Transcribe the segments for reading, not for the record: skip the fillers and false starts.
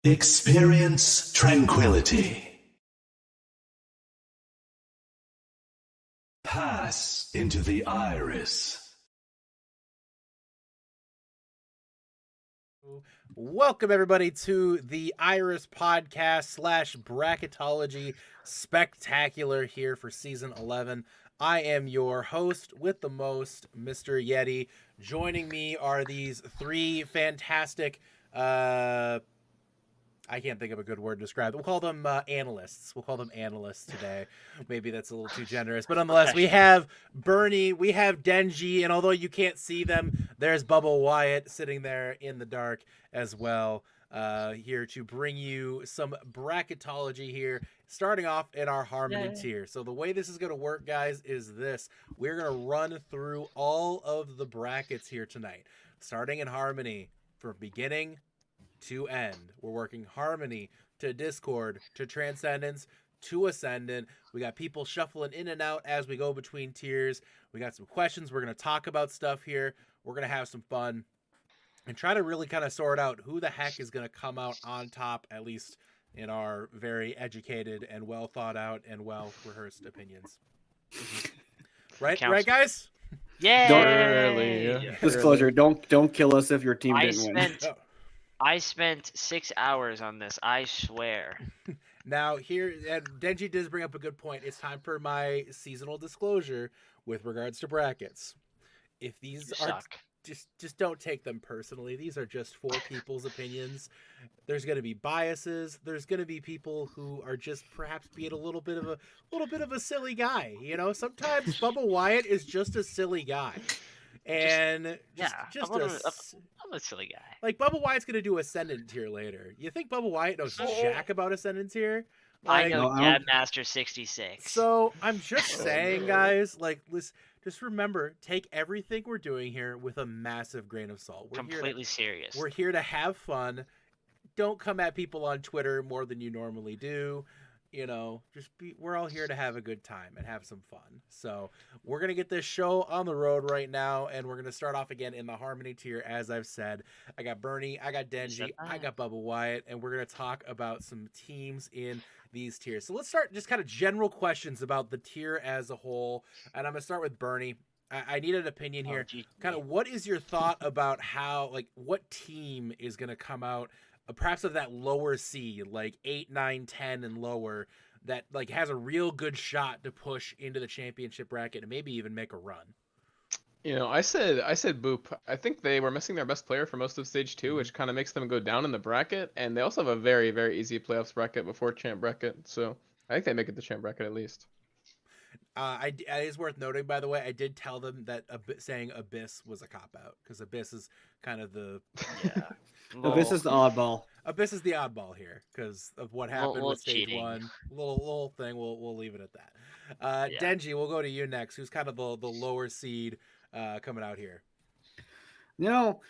Experience tranquility. Pass into the iris. Welcome, everybody, to the Iris Podcast / Bracketology Spectacular here for Season 11. I am your host with the most, MisterYeti. Joining me are these three fantastic, I can't think of a good word to describe it. We'll call them analysts. We'll call them analysts today. Maybe that's a little too generous. But nonetheless, we have Bernie, we have Denji, and although you can't see them, there's BubbaWyatt sitting there in the dark as well, here to bring you some bracketology here, starting off in our Harmony tier. So the way this is going to work, guys, is this. We're going to run through all of the brackets here tonight, starting in Harmony from beginning to end. We're working Harmony to Discord to Transcendence to Ascendant. We got people shuffling in and out as we go between tiers. We got some questions. We're going to talk about stuff here. We're going to have some fun and try to really kind of sort out who the heck is going to come out on top, at least in our very educated and well thought out and well rehearsed opinions. Right, guys? Yeah. Disclosure: don't kill us if your team didn't win. I spent 6 hours on this, I swear. Now here, and Denji does bring up a good point. It's time for my seasonal disclosure with regards to brackets. If these just don't take them personally. These are just four people's opinions. There's going to be biases. There's going to be people who are just perhaps being a little bit of a silly guy. You know, sometimes BubbaWyatt is just a silly guy. And I'm a silly guy. Like, BubbaWyatt's going to do Ascendant tier later. You think BubbaWyatt knows jack about Ascendant tier? Like, I know Dabmaster 66. So I'm just saying, guys, like, listen, just remember, take everything we're doing here with a massive grain of salt. We're completely serious. We're here to have fun. Don't come at people on Twitter more than you normally do. You know, we're all here to have a good time and have some fun. So we're going to get this show on the road right now, and we're going to start off again in the Harmony tier. As I've said, I got Bernie, I got Denji, I got BubbaWyatt, and we're going to talk about some teams in these tiers. So let's start just kind of general questions about the tier as a whole. And I'm going to start with Bernie. I need an opinion here. Kind of what is your thought about how, like, what team is going to come out perhaps of that lower seed, like 8, 9, 10 and lower, that like has a real good shot to push into the championship bracket and maybe even make a run? You know, I said Boop. I think they were missing their best player for most of stage 2, which kind of makes them go down in the bracket, and they also have a very, very easy playoffs bracket before champ bracket, so I think they make it to champ bracket at least. It is worth noting, by the way, I did tell them that saying Abyss was a cop-out, because Abyss is kind of the... Abyss is the oddball. Abyss is the oddball here, because of what happened with stage 1. Little thing, we'll leave it at that. Denji, we'll go to you next, who's kind of the lower seed coming out here. No,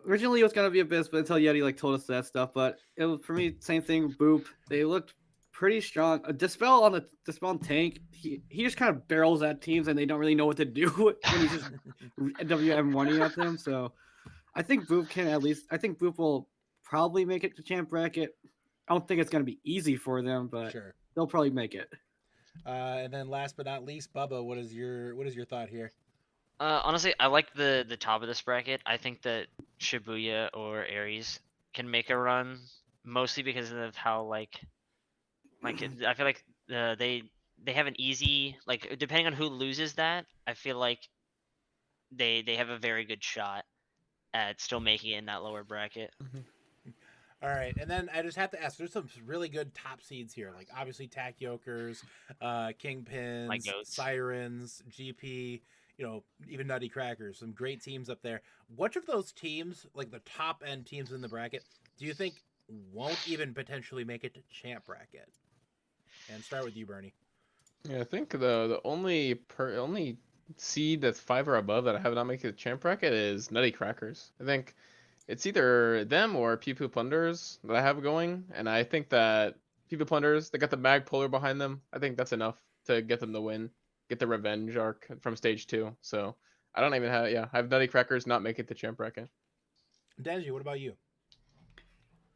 originally it was going to be Abyss, but until Yeti told us that stuff, but it was, for me, same thing, Boop. They looked pretty strong. Dispel on Tank, he just kind of barrels at teams and they don't really know what to do when he's just WM1ing at them. So I think Boop will probably make it to champ bracket. I don't think it's going to be easy for them, but they'll probably make it. And then last but not least, Bubba, what is your thought here? Honestly, I like the top of this bracket. I think that Shibuya or Ares can make a run, mostly because of how I feel like they have an easy, depending on who loses that, I feel like they have a very good shot at still making it in that lower bracket. All right, and then I just have to ask, there's some really good top seeds here, like obviously Takyokers, Kingpins, Sirens, GP, even Nutty Crackers, some great teams up there. Which of those teams, like the top end teams in the bracket, do you think won't even potentially make it to champ bracket? And start with you, Bernie. Yeah, I think the only seed that's 5 or above that I have not made it to champ bracket is Nutty Crackers. I think it's either them or Pew Pew Plunders that I have going, and I think that Pew Pew Plunders, they got the Mag Polar behind them. I think that's enough to get them the win, get the revenge arc from stage 2. So I don't even have, I have Nutty Crackers not make it to champ bracket. Denji, what about you?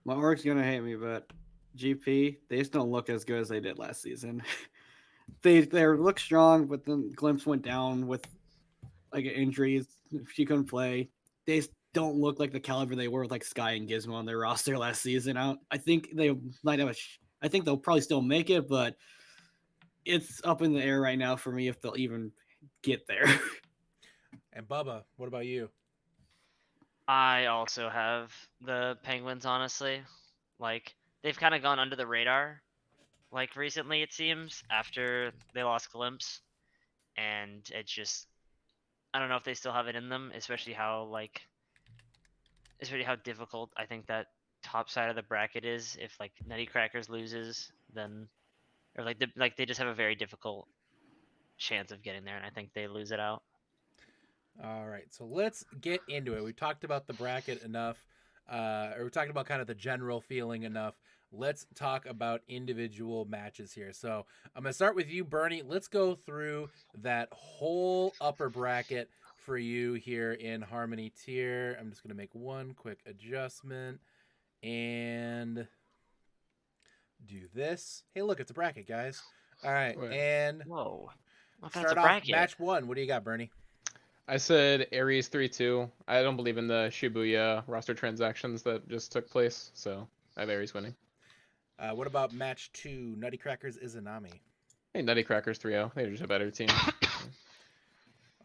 My org's gonna hate me, but GP, they just don't look as good as they did last season. they look strong, but then Glimpse went down with like injuries. She couldn't play. They just don't look like the caliber they were with like Sky and Gizmo on their roster last season. I think they might have I think they'll probably still make it, but it's up in the air right now for me if they'll even get there. And Bubba, what about you? I also have the Penguins, honestly. Like, they've kind of gone under the radar, like, recently, it seems, after they lost Glimpse. And it's just, I don't know if they still have it in them, especially how difficult I think that top side of the bracket is. If, like, Nutty Crackers loses, then, or, like, they just have a very difficult chance of getting there, and I think they lose it out. All right, so let's get into it. We talked about the bracket enough, or we talked about kind of the general feeling enough. Let's talk about individual matches here. So I'm gonna start with you, Bernie. Let's go through that whole upper bracket for you here in Harmony tier. I'm just gonna make one quick adjustment and do this. Hey, look, it's a bracket, guys. All right, Wait. and Whoa. Well, that's start a off bracket. match one. What do you got, Bernie? I said Aries 3-2. I don't believe in the Shibuya roster transactions that just took place, so I have Aries winning. What about match two? Nutty Crackers Izanami. Hey, Nutty Crackers 3-0. They're just a better team.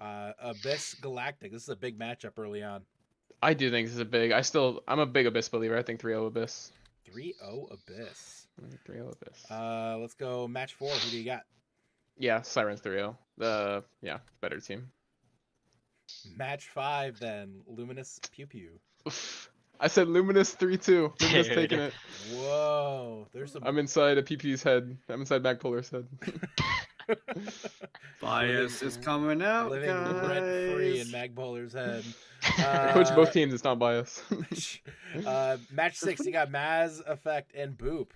Abyss Galactic. This is a big matchup early on. I do think this is a big. I'm a big Abyss believer. I think 3-0 Abyss. 3-0 Abyss. 3-0 Abyss. Let's go match four. Who do you got? Yeah, Sirens 3-0. Yeah, better team. Match five then. Luminous Pew Pew. I said Luminous 3-2. Luminous Dude. taking it. Whoa. There's some I'm inside a PP's head. I'm inside Magpolar's head. Bias is coming out, living rent free in guys. Magpolar's head. I coach both teams. It's not bias. Match six, you got Maz Effect and Boop.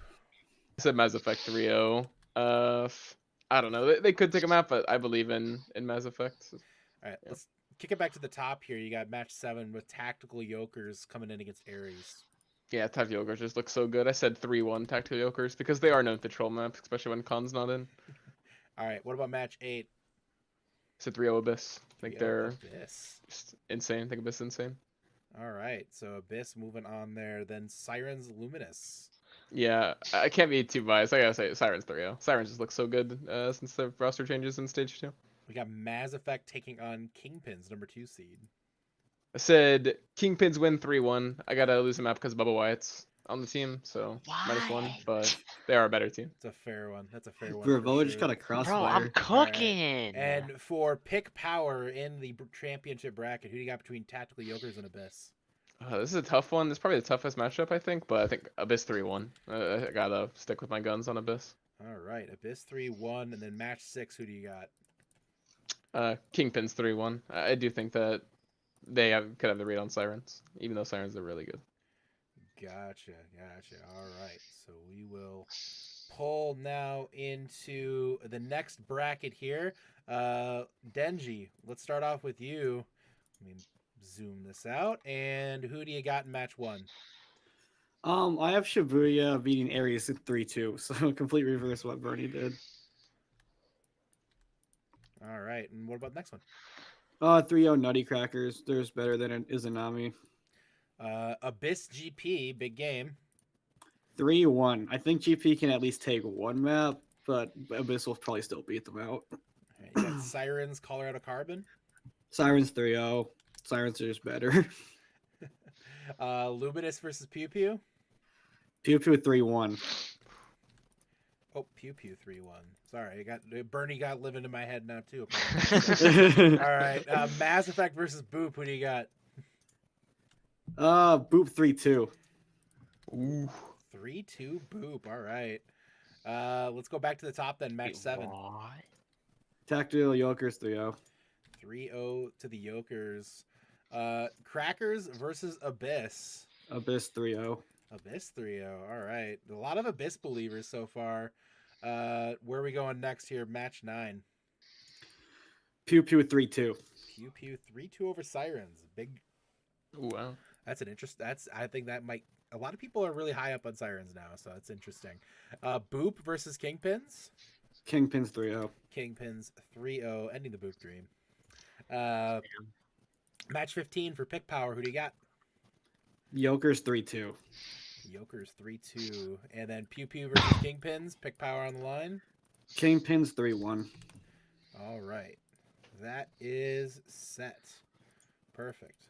I said Mass Effect 3-0. I don't know. They could take a map, but I believe in Mass Effect. All right, Yeah. let's kick it back to the top here. You got match seven with Tactical Yokers coming in against Ares. Yeah, Tactical Yokers just look so good. I said 3-1 Tactical Yokers because they are known to troll maps, especially when Khan's not in. All right, what about match eight? I said 3-0 Abyss. I think 3-0 they're Abyss. just insane. I think Abyss is insane. All right, so Abyss moving on there. Then Sirens Luminous. Yeah, I can't be too biased. I gotta say Sirens 3-0. Sirens just look so good since the roster changes in stage 2. We got Mass Effect taking on Kingpins, number 2 seed. I said Kingpins win 3-1. I gotta lose the map because BubbaWyatt's on the team, so -1. Why? But they are a better team. It's a fair one. That's a fair one. Bro, for Bo just sure. got a Bro, crossfire. I'm cooking. And for pick power in the championship bracket, who do you got between Tactical Yokers and Abyss? This is a tough one. This is probably the toughest matchup, I think, but I think Abyss 3-1. I gotta stick with my guns on Abyss. All right, Abyss 3-1, and then match six. Who do you got? Kingpins 3-1. I do think that could have the read on Sirens, even though Sirens are really good. Gotcha. All right, so we will pull now into the next bracket here. Denji, let's start off with you. Let me zoom this out. And who do you got in match one? I have Shibuya beating Aries in 3-2, so complete reverse what Bernie did. All right, and what about the next one? 3-0 Nutty Crackers. There's better than Izanami. Abyss GP, big game. 3-1. I think GP can at least take one map, but Abyss will probably still beat them out. All right, you got Sirens, Colorado Carbon. Sirens 3-0. Sirens are just better. Luminous versus Pew Pew. Pew Pew 3-1. Oh, Pew Pew 3-1. Sorry, Bernie got living in my head now too. All right, Mass Effect versus Boop. Who do you got? Boop 3-2. Ooh. 3-2 Boop. All right. Let's go back to the top then. Match seven. What? Tactical Yokers 3-0. 3-0 to the Yokers. Crackers versus Abyss. Abyss 3-0. Abyss 3-0. All right. A lot of Abyss believers so far. Where are we going next here? Match 9. Pew Pew 3-2. Pew Pew 3-2 over Sirens. Big. Ooh, wow. That's an interest. I think that might A lot of people are really high up on Sirens now, so that's interesting. Boop versus Kingpins. Kingpins 3-0. Kingpins 3-0, ending the Boop dream. Match 15 for Pick Power. Who do you got? Yokers 3-2. Yokers 3-2. And then Pew Pew versus Kingpins. Pick Power on the line. Kingpins 3-1. All right. That is set. Perfect.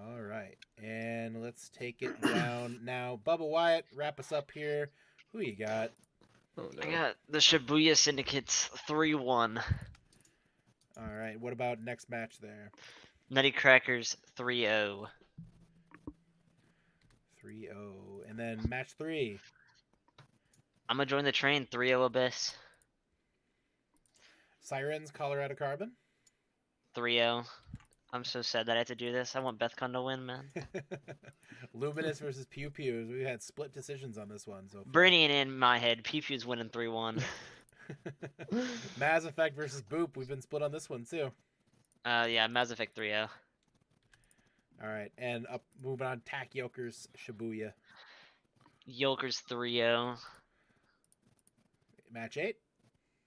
All right. And let's take it down now. BubbaWyatt, wrap us up here. Who you got? Oh, I no. got the Shibuya Syndicates 3-1. All right. What about next match there? Nutty Crackers 3-0. 3-0. And then match 3. I'm gonna join the train 3-0 Abyss. Sirens, Colorado Carbon. 3-0. I'm so sad that I had to do this. I want Bethcon to win, man. Luminous versus Pew Pew. We had split decisions on this one. So far. Bernie and in my head, Pew Pew's winning 3-1. Mass Effect versus Boop. We've been split on this one too. Yeah, Mass Effect 3-0. All right, and up moving on. Tack Yokers, Shibuya. Yokers 3-0. Match 8.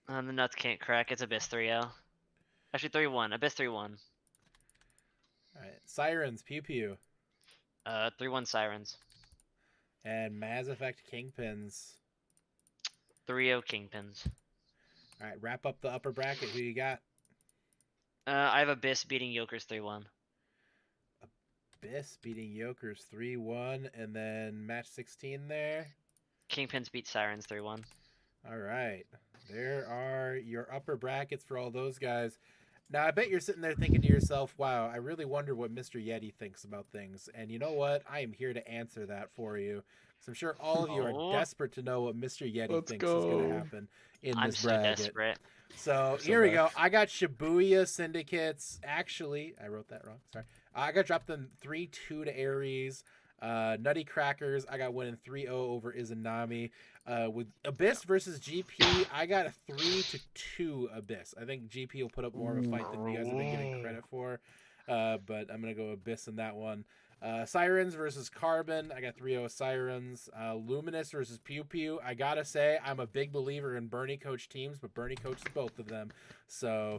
The nuts can't crack. It's Abyss 3-0. Actually 3-1. Abyss 3-1. All right, Sirens, Pew Pew. 3-1 Sirens. And Mass Effect Kingpins. 3-0 Kingpins. All right, wrap up the upper bracket. Who you got? I have Abyss beating Yokers 3-1. Abyss beating Yokers 3-1, and then match 16 there. Kingpins beat Sirens 3-1. All right, there are your upper brackets for all those guys. Now, I bet you're sitting there thinking to yourself, wow, I really wonder what Mr. Yeti thinks about things. And you know what? I am here to answer that for you. So I'm sure all of you are desperate to know what Mr. Yeti thinks is going to happen in I'm this so bracket. desperate. So here we go. I got Shibuya Syndicates. Actually, I wrote that wrong. Sorry. I got dropped them 3-2 to Aries. Nutty Crackers, I got winning 3-0 over Izanami. With Abyss versus GP, I got a 3-2 Abyss. I think GP will put up more of a fight than you guys have been getting credit for. But I'm going to go Abyss in that one. Sirens versus Carbon, I got 3-0 Sirens. Luminous versus Pew Pew, I gotta say, I'm a big believer in Bernie coach teams, but Bernie coached both of them. So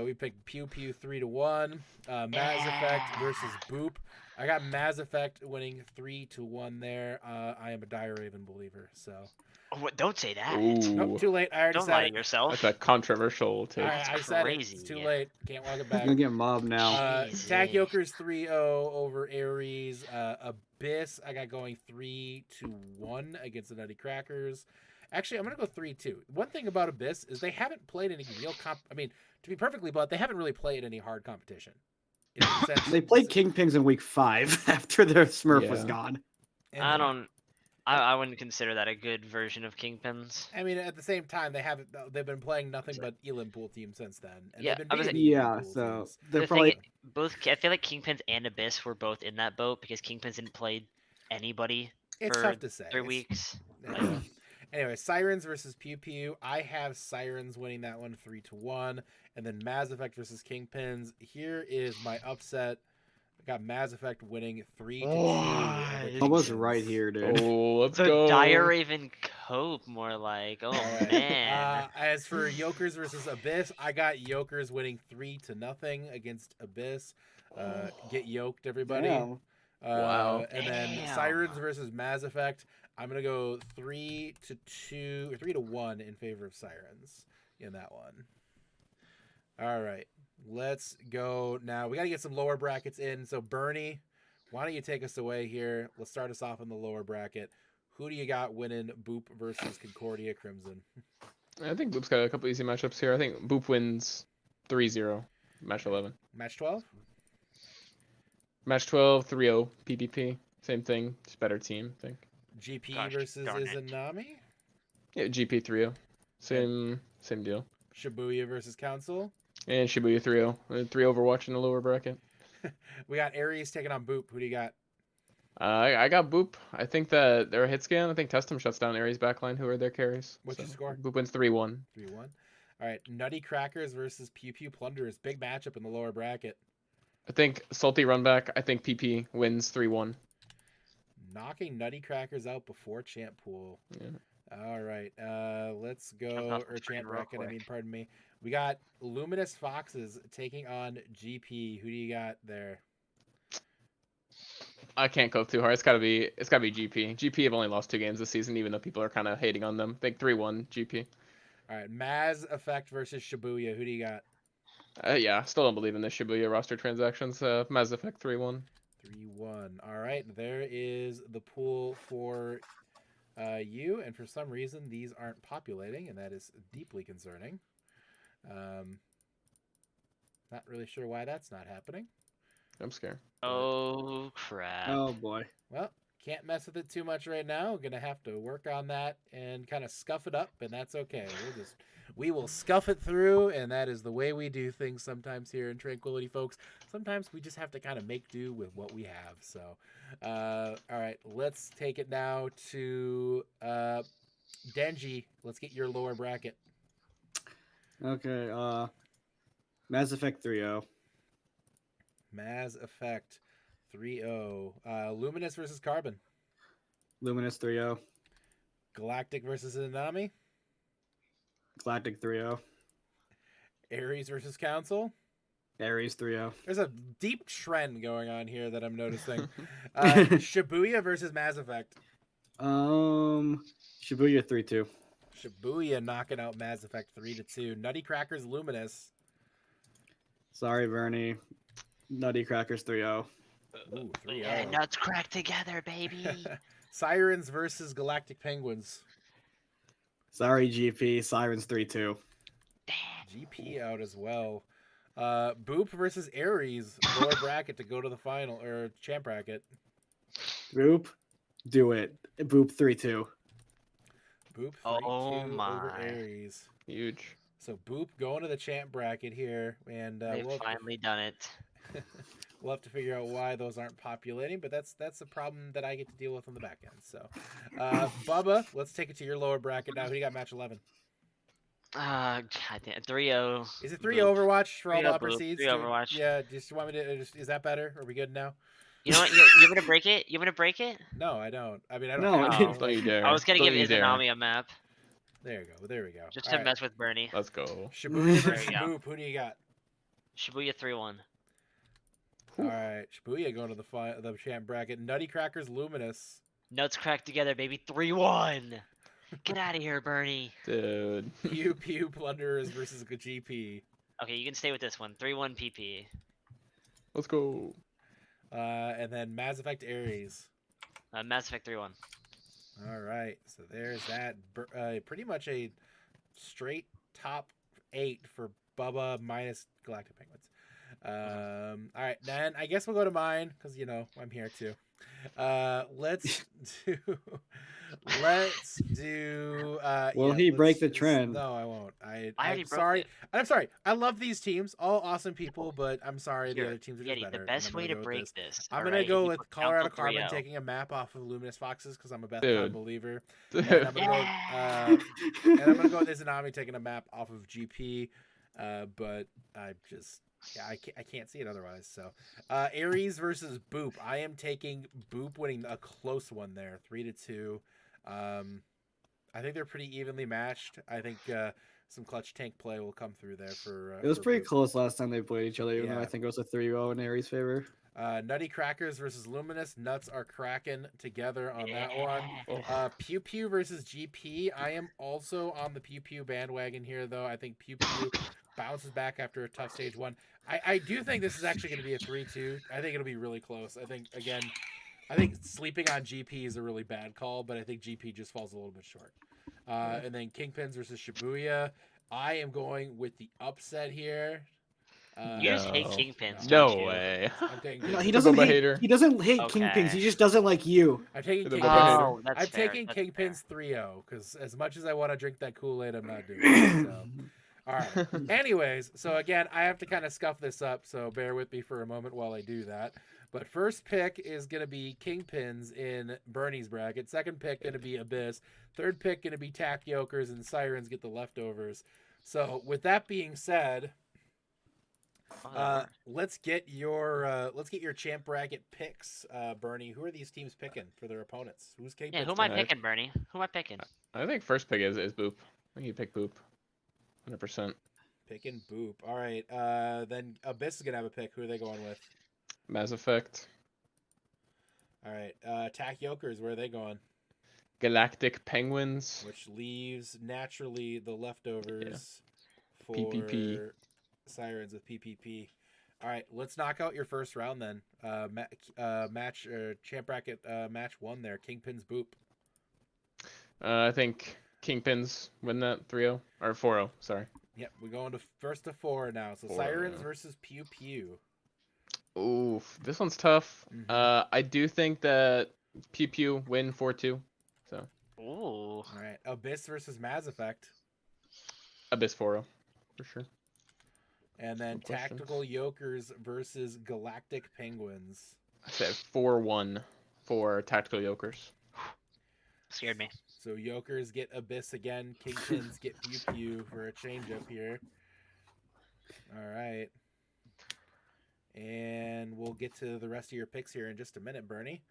we picked Pew Pew 3-1. Mass Effect versus Boop. I got Mass Effect winning 3-1 there. I am a Dire Raven believer, so. Oh, what, don't say that. Ooh, Nope, too late. I already Don't said lie to it. yourself. that's a controversial take. I said it. crazy. It's too late. Can't walk it I'm back. gonna get mobbed now. Tack Jeez. Yokers 3-0 over Aries. Abyss, I got going 3-1 against the Nutty Crackers. Actually, I'm going to go 3-2. One thing about Abyss is they haven't played any real I mean, to be perfectly blunt, they haven't really played any hard competition. In the sense- They played Kingpins in week 5 after their Smurf was Yeah. gone. and I wouldn't consider that a good version of Kingpins. I mean, at the same time, they've been playing nothing but Elim Pool teams since then. And Yeah, they've I been was- beating Elim Yeah, Pool so teams. they're The probably thing, I feel like Kingpins and Abyss were both in that boat because Kingpins didn't play anybody It's for tough to say. 3 It's- weeks. Yeah. Anyway, Sirens versus Pew Pew. I have Sirens winning that one 3-1. And then Mass Effect versus Kingpins. Here is my upset. I got Mass Effect winning 3-2. over I was Kingpins. right here, dude. Oh, let's The go. Dire Raven Cope, more like. Oh All right. man. As for Yokers versus Abyss, I got Yokers winning 3-0 against Abyss. Get yoked, everybody. Damn. Wow. And then Damn. Sirens versus Mass Effect. I'm gonna go 3-2 or 3-1 in favor of Sirens in that one. All right, let's go now. We gotta get some lower brackets in. So Bernie, why don't you take us away here? Let's start us off in the lower bracket. Who do you got winning Boop versus Concordia Crimson? I think Boop's got a couple easy matchups here. I think Boop wins 3-0, match 11. Match 12? Match 12, 3-0, PvP. Same thing, just better team, I think. GP Gosh versus darn it. Izanami? Yeah, GP 3-0. Same deal. Shibuya versus Council? And Shibuya 3-0. 3 Overwatch in the lower bracket. We got Aries taking on Boop. Who do you got? I got Boop. I think that they're a hit scan. I think Testum shuts down Aries backline, who are their carries. What's your score? Boop wins 3-1. 3-1. All right, Nutty Crackers versus Pew Pew Plunderers. Big matchup in the lower bracket. I think Salty run back. I think PP wins 3-1. Knocking Nutty Crackers out before Champ Pool. Yeah. All right. Let's Jumped go. off the Or screen Champ real Bracket. I mean, quick. pardon me. We got Luminous Foxes taking on GP. Who do you got there? I can't go too hard. It's gotta be GP. GP have only lost 2 games this season, even though people are kind of hating on them. I think 3-1 GP. All right. Maz Effect versus Shibuya. Who do you got? Yeah, still don't believe in the Shibuya roster transactions. Mass Effect 3-1. 3-1. All right. There is the pool for you. And for some reason, these aren't populating, and that is deeply concerning. Not really sure why that's not happening. I'm scared. Oh crap. Oh boy. Well, can't mess with it too much right now. Gonna have to work on that and kind of scuff it up, and that's okay. We will scuff it through, and that is the way we do things sometimes here in Tranquility, folks. Sometimes we just have to kind of make do with what we have. So, all right, let's take it now to Denji. Let's get your lower bracket. Okay. Mass Effect 3-0. Maz Effect 3-0. Luminous versus Carbon. Luminous 3-0. Galactic versus Inami. Galactic 3-0. Ares versus Council. Ares 3-0. There's a deep trend going on here that I'm noticing. Shibuya versus Mass Effect. Shibuya 3-2. Shibuya knocking out Mass Effect 3-2. Nutty Crackers Luminous. Sorry, Bernie. Nutty Crackers 3-0. Ooh, 3-0. Yeah, nuts crack together, baby. Sirens versus Galactic Penguins. Sorry, GP. Sirens 3-2. GP out as well. Boop versus Ares. Lower bracket to go to the final or champ bracket. Boop. Do it. Boop 3-2. Boop 3-2 Oh over my. Ares. Huge. So Boop going to the champ bracket here, and They've finally done it. we'll have to figure out why those aren't populating, but that's a problem that I get to deal with on the back end. So, Bubba, let's take it to your lower bracket now. Who do you got match 11? Goddamn, 3-0. Is it 3 Overwatch for all the 3-0 upper Boop, seeds? 3 Overwatch. Yeah, just you want me to? Is that better? Are we good now? You know what? You want me to break it? You want me to break it? No, I don't. I mean, I don't. No, have I to. didn't. Don't you dare. I was gonna Don't give you dare. Izanami a map There you go. There we go. just All to right. mess with Bernie. Let's go. Shibuya versus There you go. Boop. Who do you got? Shibuya 3-1. All right, Shibuya going to the champ bracket. Nutty Crackers Luminous. Nuts crack together, baby. 3-1. Get out of here, Bernie. Dude. Pew Pew Plunderers versus GP. Okay, you can stay with this one. 3-1 PP. Let's go. And then Mass Effect Ares. Mass Effect 3-1. All right, so there's that. Pretty much a straight top 8 for Bubba minus Galactic Penguins. All right, then I guess we'll go to mine because I'm here too. Let's do. Will he break the trend? No, I won't. I I'm already broke sorry. it. I'm sorry. I love these teams, all awesome people, but I'm sorry the Here, other teams are just Yeti, better. the and best I'm way gonna to go with break this. this. I'm alright, gonna go you with put Colorado Council Carbon 3-0. taking a map off of Luminous Foxes because I'm a Beth Dude. Con believer. Dude. And I'm gonna Yeah. go. And I'm gonna go with Izanami taking a map off of GP. But I just. Yeah, I can't see it otherwise. So, Ares versus Boop. I am taking Boop winning a close one there, 3-2. I think they're pretty evenly matched. I think some clutch tank play will come through there for. It was for pretty Boop. close last time they played each other, even though Yeah. I think it was a 3-0 in Ares' favor. Nutty Crackers versus Luminous. Nuts are cracking together on that one. Oh. Pew Pew versus GP. I am also on the Pew Pew bandwagon here, though. I think Pew Pew bounces back after a tough stage 1. I do think this is actually going to be a 3-2. I think it'll be really close. I think sleeping on GP is a really bad call, but I think GP just falls a little bit short. And then Kingpins versus Shibuya. I am going with the upset here. You just hate No. Kingpins, No don't you? way. I'm taking No, he Kingpins. doesn't Bubba hate. hater. He doesn't hate Okay. Kingpins. He just doesn't like you. I'm taking The Kingpins. Bubba hater. Oh, that's I'm fair. taking That's fair. Kingpins 3-0 because as much as I want to drink that Kool-Aid, I'm not doing it. So. All right. Anyways, so again, I have to kind of scuff this up, so bear with me for a moment while I do that. But first pick is going to be Kingpins in Bernie's bracket. Second pick going to be Abyss. Third pick going to be Tack Yokers, and Sirens get the leftovers. So with that being said, Oh, there are. Let's get your champ bracket picks, Bernie. Who are these teams picking for their opponents? Who's King Yeah, Pit's who am I picking? picking, Bernie? Who am I picking? I think first pick is Boop. I think you pick Boop. 100%. Picking Boop. All right. Then Abyss is gonna have a pick. Who are they going with? Mass Effect. All right. Attack Yokers. Where are they going? Galactic Penguins. Which leaves naturally the leftovers for PPP. Sirens with PPP. All right, let's knock out your first round then. Match champ bracket match 1 there. Kingpin's Boop. I think Kingpins win that 3-0 or 4-0. Sorry. Yep, we're going to first to 4 now. So 4-0. Sirens versus Pew Pew. Oof, this one's tough. Mhm. I do think that Pew Pew win 4-2. So Ooh. All right, Abyss versus Mass Effect. Abyss 4-0 for sure. And then No questions. Tactical Yokers versus Galactic Penguins. I said 4-1 for Tactical Yokers. Scared me. So Yokers get Abyss again. Kingpins get Pew Pew for a change up here. All right. And we'll get to the rest of your picks here in just a minute, Bernie.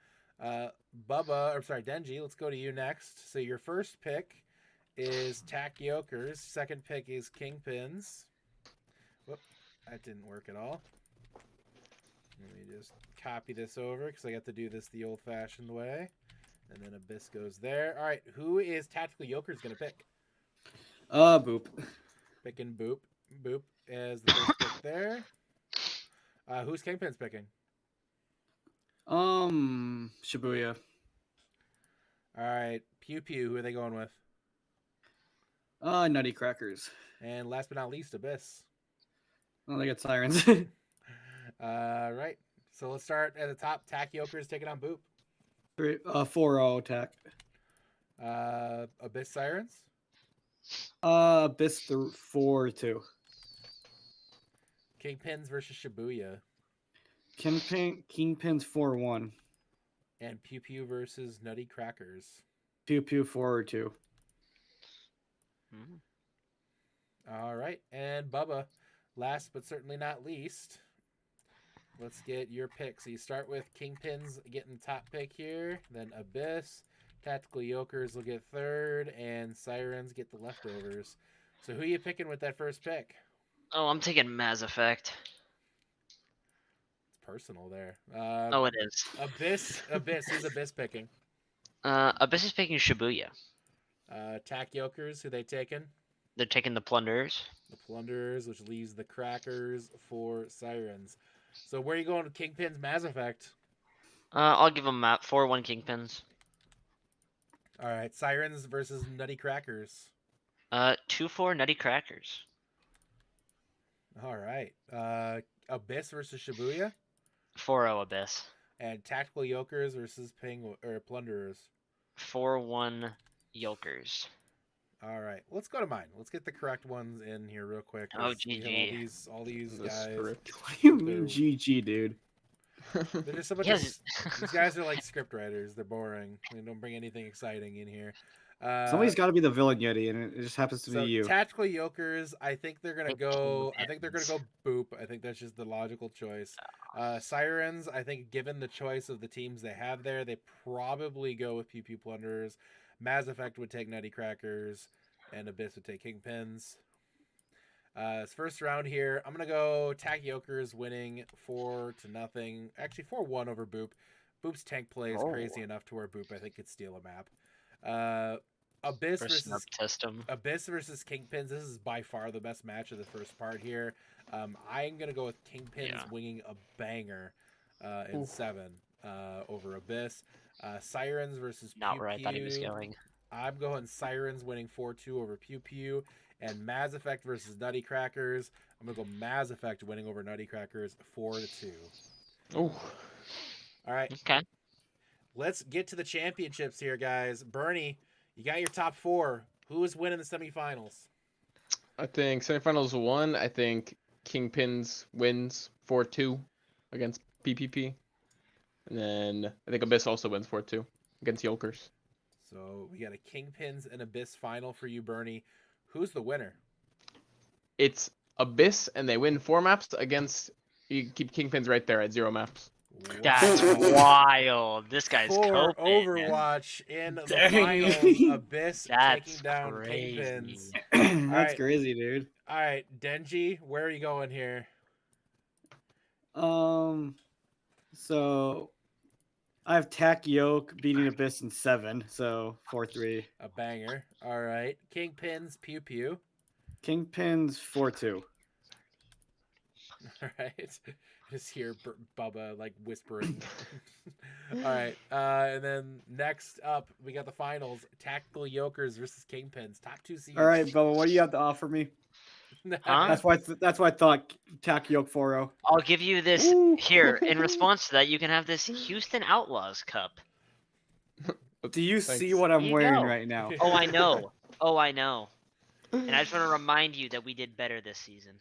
Denji, let's go to you next. So your first pick is Tack Yokers. Second pick is Kingpins. Whoop, that didn't work at all. Let me just copy this over because I got to do this the old-fashioned way. And then Abyss goes there. All right, who is Tactical Yokers going to pick? Boop. Picking Boop. Boop as the first pick there. Who's Kingpin's picking? Shibuya. All right, Pew Pew. Who are they going with? Nutty Crackers. And last but not least, Abyss. Oh, they got Sirens. Right. So let's start at the top. Tack Yokers taking on Boop. 4-0 attack. Abyss Sirens. Abyss 4-2. Kingpins versus Shibuya. Kingpins 4-1. And Pew Pew versus Nutty Crackers. Pew Pew 4-2. All right. And Bubba, last but certainly not least, let's get your pick. So you start with Kingpins getting the top pick here, then Abyss. Tactical Yokers will get third, and Sirens get the leftovers. So who are you picking with that first pick? Oh, I'm taking Mass Effect. It's personal there. Oh, it is. Abyss. Who's Abyss picking? Abyss is picking Shibuya. Tack Yokers, who they taking? They're taking the Plunderers. The Plunderers, which leaves the Crackers for Sirens. So where are you going with Kingpin's Mass Effect? I'll give them 4-1 Kingpins. All right, Sirens versus Nutty Crackers. 2-4 Nutty Crackers. All right, Abyss versus Shibuya, 4-0 Abyss. and Tactical Yokers versus Plunderers. 4-1 Yokers. All right, let's go to mine. Let's get the correct ones in here real quick. Oh, We have GG. all these The guys. script. What do you mean, They're- GG, dude? They're just a bunch Yes. of, these guys are like script writers. They're boring. They don't bring anything exciting in here. Somebody's got to be the villain Yeti, and it just happens to So be you. Tactical Yokers, I think they're gonna Like go. I think they're gonna Kingpins. go Boop. I think that's just the logical choice. Sirens, I think given the choice of the teams they have there, they probably go with Pew Pew Plunderers. Mass Effect would take Nutty Crackers, and Abyss would take Kingpins. It's first round here. I'm gonna go Tack Yokers winning 4-0. Actually 4-1 over Boop. Boop's tank play is crazy enough to where Boop I think could steal a map. Abyss First versus test them. Abyss versus Kingpins. This is by far the best match of the first part here. I'm gonna go with Kingpins winging a banger in 7 over Abyss. Sirens versus Not Pew where I thought he was Pew. going. I'm going Sirens winning 4-2 over Pew Pew. And Mass Effect versus Nutty Crackers. I'm gonna go Mass Effect winning over Nutty Crackers 4-2. Oh, All right, Okay. let's get to the championships here, guys. Bernie, you got your top 4. Who is winning the semifinals? I think semifinals 1. I think Kingpins wins 4-2 against PPP, and then I think Abyss also wins 4-2 against Yokers. So we got a Kingpins and Abyss final for you, Bernie. Who's the winner? It's Abyss, and they win 4 maps against. You keep Kingpins right there at 0 maps. That's wild. This guy's For coping. Overwatch in the Dang. finals, Abyss That's taking down crazy. Kingpins. That's Alright. crazy, dude. All right, Denji, where are you going here? So I have Tack Yoke beating Abyss in 7, so 4-3. A banger. All right, Kingpins, Pew Pew. Kingpins 4-2. All right, just hear Bubba like whispering. All right, and then next up we got the finals: Tactical Yokers versus Kingpins. Top 2 seeds. All right, Bubba, what do you have to offer me? Huh? That's why I thought Tack Yoke 4-0. I'll give you this Ooh. here. In response to that, you can have this Houston Outlaws Cup. Do you Thanks. see what I'm There you wearing go. right now? Oh, I know. Oh, I know. And I just want to remind you that we did better this season.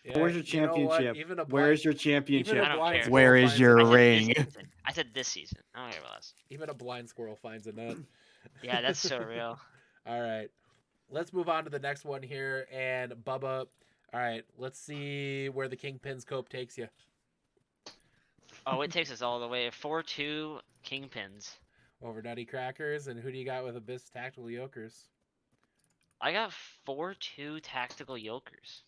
Yeah, Where's your you know what? championship? Even a Where's your Even championship? I don't blind care. squirrel Where is finds your a I nut. said ring? this season. I said this season. I don't care about us. Even a blind squirrel finds a nut. Yeah, that's so real. All right, let's move on to the next one here. And Bubba, all right, let's see where the Kingpins cope takes you. Oh, it takes us all the way. 4-2 Kingpins. Over Nutty Crackers, and who do you got with Abyss Tactical Yokers? I got 4-2 Tactical Yokers.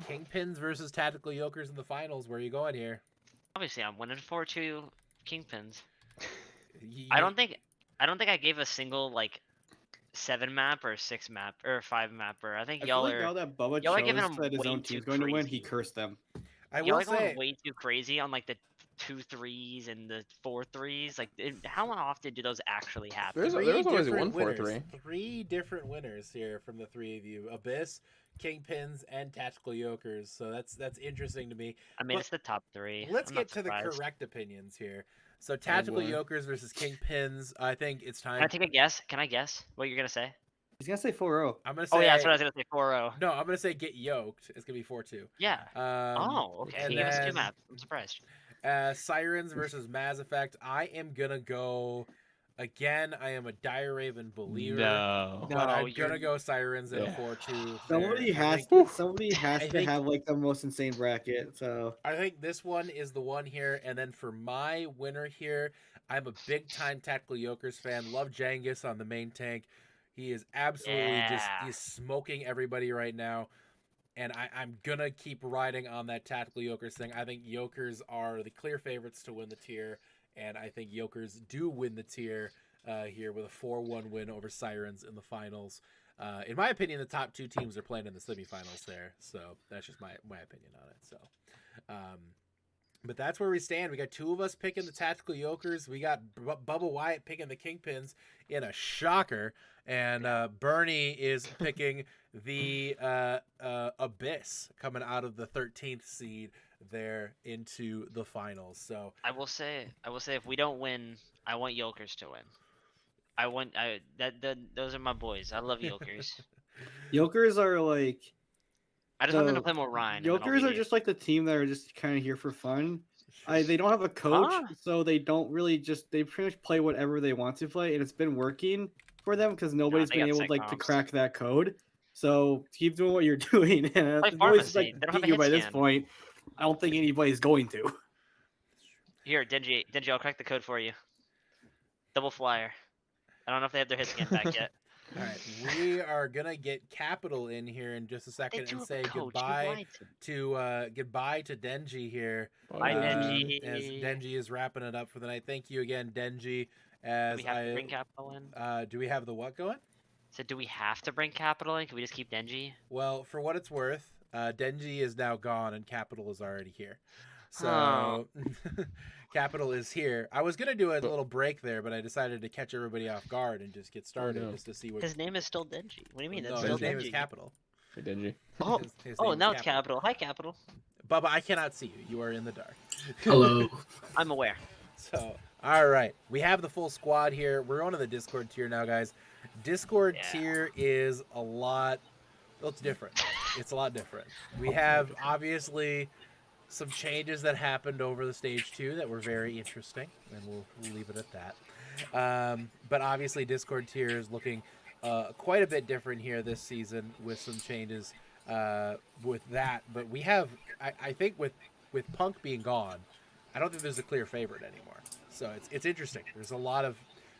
Kingpins versus Tactical Yokers in the finals. Where are you going here? Obviously, I'm winning 4-2 Kingpins. You- I don't think I gave a single like 7 map or 6 map or 5 mapper. I think I feel y'all like are now that Bubba y'all are giving chose him that his way own too team's going to win, he crazy. cursed them. I y'all will are going say, way too crazy on like the 2-3s and the 4-3s. Like, how often do those actually happen? There's three always different one 4-3. winners. 3 different winners here from the 3 of you: Abyss, Kingpins, and Tactical Yokers. So that's interesting to me. I mean, But it's the top 3. let's I'm get not to the surprised. correct opinions here. So Tactical boy. Yokers versus Kingpins. I think it's Can I time. take a guess? Can I guess what you're gonna say? He's going to say 4-0. I'm gonna say. Oh yeah, that's what I was gonna say. 4-0. No, I'm gonna say get yoked. It's gonna be 4-2. Yeah. Oh, okay. and He gave us 2 then- maps. I'm surprised. Sirens versus Mass Effect. I am gonna go. Again, I am a Dire Raven believer. No. But I'm No, you're- gonna go Sirens in a Yeah. 4-2. Somebody there. has I to think- have like the most insane bracket. So I think this one is the one here. And then for my winner here, I'm a big time Tactical Yokers fan. Love Jangus on the main tank. He is absolutely Yeah. he's smoking everybody right now. And I'm gonna keep riding on that Tactical Yokers thing. I think Yokers are the clear favorites to win the tier, and I think Yokers do win the tier here with a 4-1 win over Sirens in the finals. In my opinion, the top 2 teams are playing in the semifinals there, so that's just my opinion on it. So, but that's where we stand. We got 2 of us picking the Tactical Yokers. We got BubbaWyatt picking the Kingpins in a shocker, and Bernie is picking the Abyss coming out of the 13th seed there into the finals. So I will say if we don't win, I want Yokers to win. Those are my boys. I love Yokers. Yokers are like I just want them to So, play more Rhine. and then I'll Yokers be- are just like the team that are just kind of here for fun. They don't have a coach, Huh? so they don't really they pretty much play whatever they want to play, and it's been working for them because nobody's they been got able sick to comps. crack that code. So keep doing what you're doing, and Play if the boys Pharmacy. like They don't have beat a you by hit this scan. point, I don't think anybody's going to. Here, Denji, I'll crack the code for you. Double flyer. I don't know if they have their hit scan back yet. all right, we are gonna get Kapitol in here in just a They second do and have say a coach. You goodbye lied to me. to Denji here. Bye, Denji. As Denji is wrapping it up for the night. Thank you again, Denji. As Do we have to bring Kapitol in? do we have the what going? So do we have to bring Kapitol in? Can we just keep Denji? Well, for what it's worth, Denji is now gone and Kapitol is already here. So Oh. Kapitol is here. I was gonna do a little break there, but I decided to catch everybody off guard and just get started no. just to see what. His name is still Denji. What do you mean? no, That's his still name is Denji. Kapitol. Hey, Denji. Oh, His oh, name is now it's Kapitol. Hi, Kapitol. Bubba, I cannot see you. You are in the dark. Hello. I'm aware. So, all right, we have the full squad here. We're on to the Discord tier now, guys. Discord Yeah. tier is a lot. Well, it's different. It's a lot different. We have obviously some changes that happened over the stage 2 that were very interesting, and we'll leave it at that. But obviously, Discord tier is looking quite a bit different here this season with some changes with that. But we have, I think with Punk being gone, I don't think there's a clear favorite anymore. So it's interesting. There's a lot of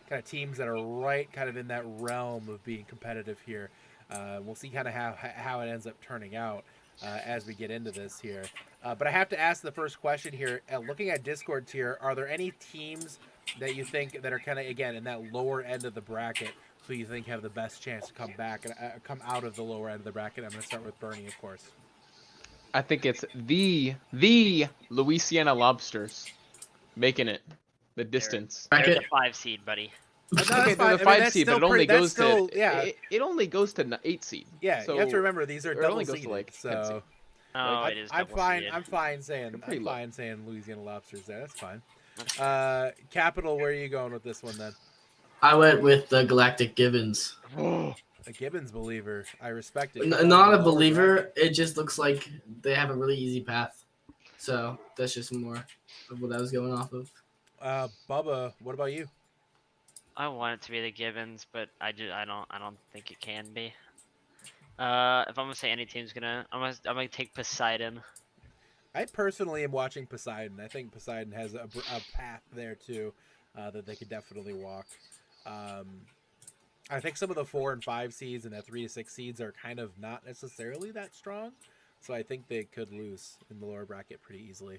kind of teams that are right kind of in that realm of being competitive here. We'll see kind of how it ends up turning out as we get into this here. But I have to ask the first question here. Looking at Discord tier, are there any teams that you think that are kind of, again, in that lower end of the bracket, who you think have the best chance to come back and come out of the lower end of the bracket? I'm going to start with Bernie, of course. I think it's the Louisiana Lobsters making it the distance. They're the Bracket. 5 seed, buddy. No, Okay, that's fine. I The mean, 5 that's seed, but still it only pretty- that's goes still- to yeah. it only goes to 8 seed. Yeah, so you have to remember these are it double only goes seeded. to, like, 10 So seed. Oh, it is double seeded. I'm fine saying pretty low. Louisiana Lobsters there. That's fine. That's Capital, where are you going with this one then? I went with the Galactic Gibbons. A Gibbons believer. I respect it. Not a Lower believer. bracket. It just looks like they have a really easy path. So that's just more of what I was going off of. Bubba, what about you? I want it to be the Gibbons, but I don't think it can be. If I'm gonna say any team's gonna, I'm gonna take Poseidon. I personally am watching Poseidon. I think Poseidon has a path there too that they could definitely walk. I think some of the 4 and 5 seeds and the 3 to 6 seeds are kind of not necessarily that strong, so I think they could lose in the lower bracket pretty easily.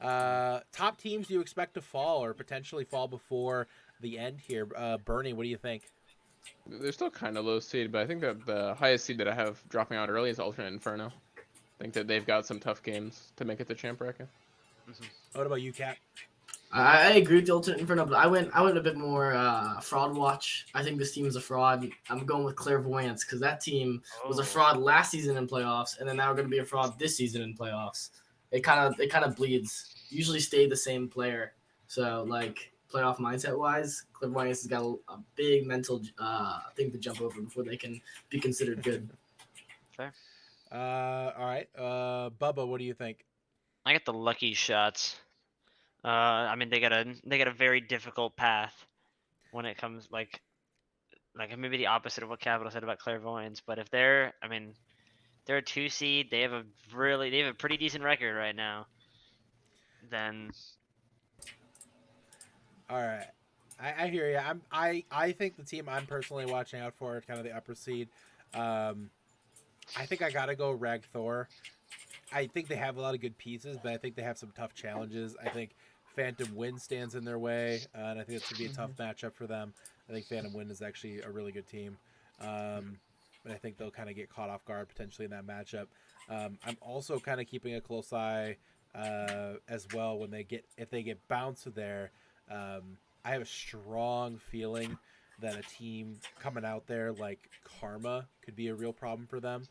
Top teams you expect to fall or potentially fall before the end here? Bernie, what do you think? They're still kind of low seed, but I think that the highest seed that I have dropping out early is Alternate Inferno. I think that they've got some tough games to make it to champ bracket. What about you, Cap? I agree with the Ultimate Inferno, but I went a bit more fraud watch. I think this team is a fraud. I'm going with Clairvoyance because that team was a fraud last season in playoffs, and then now we're going to be a fraud this season in playoffs. It kind of bleeds. Usually stay the same player. So like playoff mindset wise, Clairvoyance has got a big mental thing to jump over before they can be considered good. Fair. All right. Bubba, what do you think? I got the Lucky Shots. I mean they got a very difficult path when it comes like maybe the opposite of what Capital said about Clairvoyance, but if they're a 2 seed, they have a pretty decent record right now. Then All right. I hear you. I think the team I'm personally watching out for is kind of the upper seed. I think I gotta go Rag Thor. I think they have a lot of good pieces, but I think they have some tough challenges. I think Phantom Wind stands in their way, and I think it's gonna be a tough matchup for them. I think Phantom Wind is actually a really good team, but I think they'll kind of get caught off guard potentially in that matchup. I'm also kind of keeping a close eye as well if they get bounced there. I have a strong feeling that a team coming out there like Karma could be a real problem for them.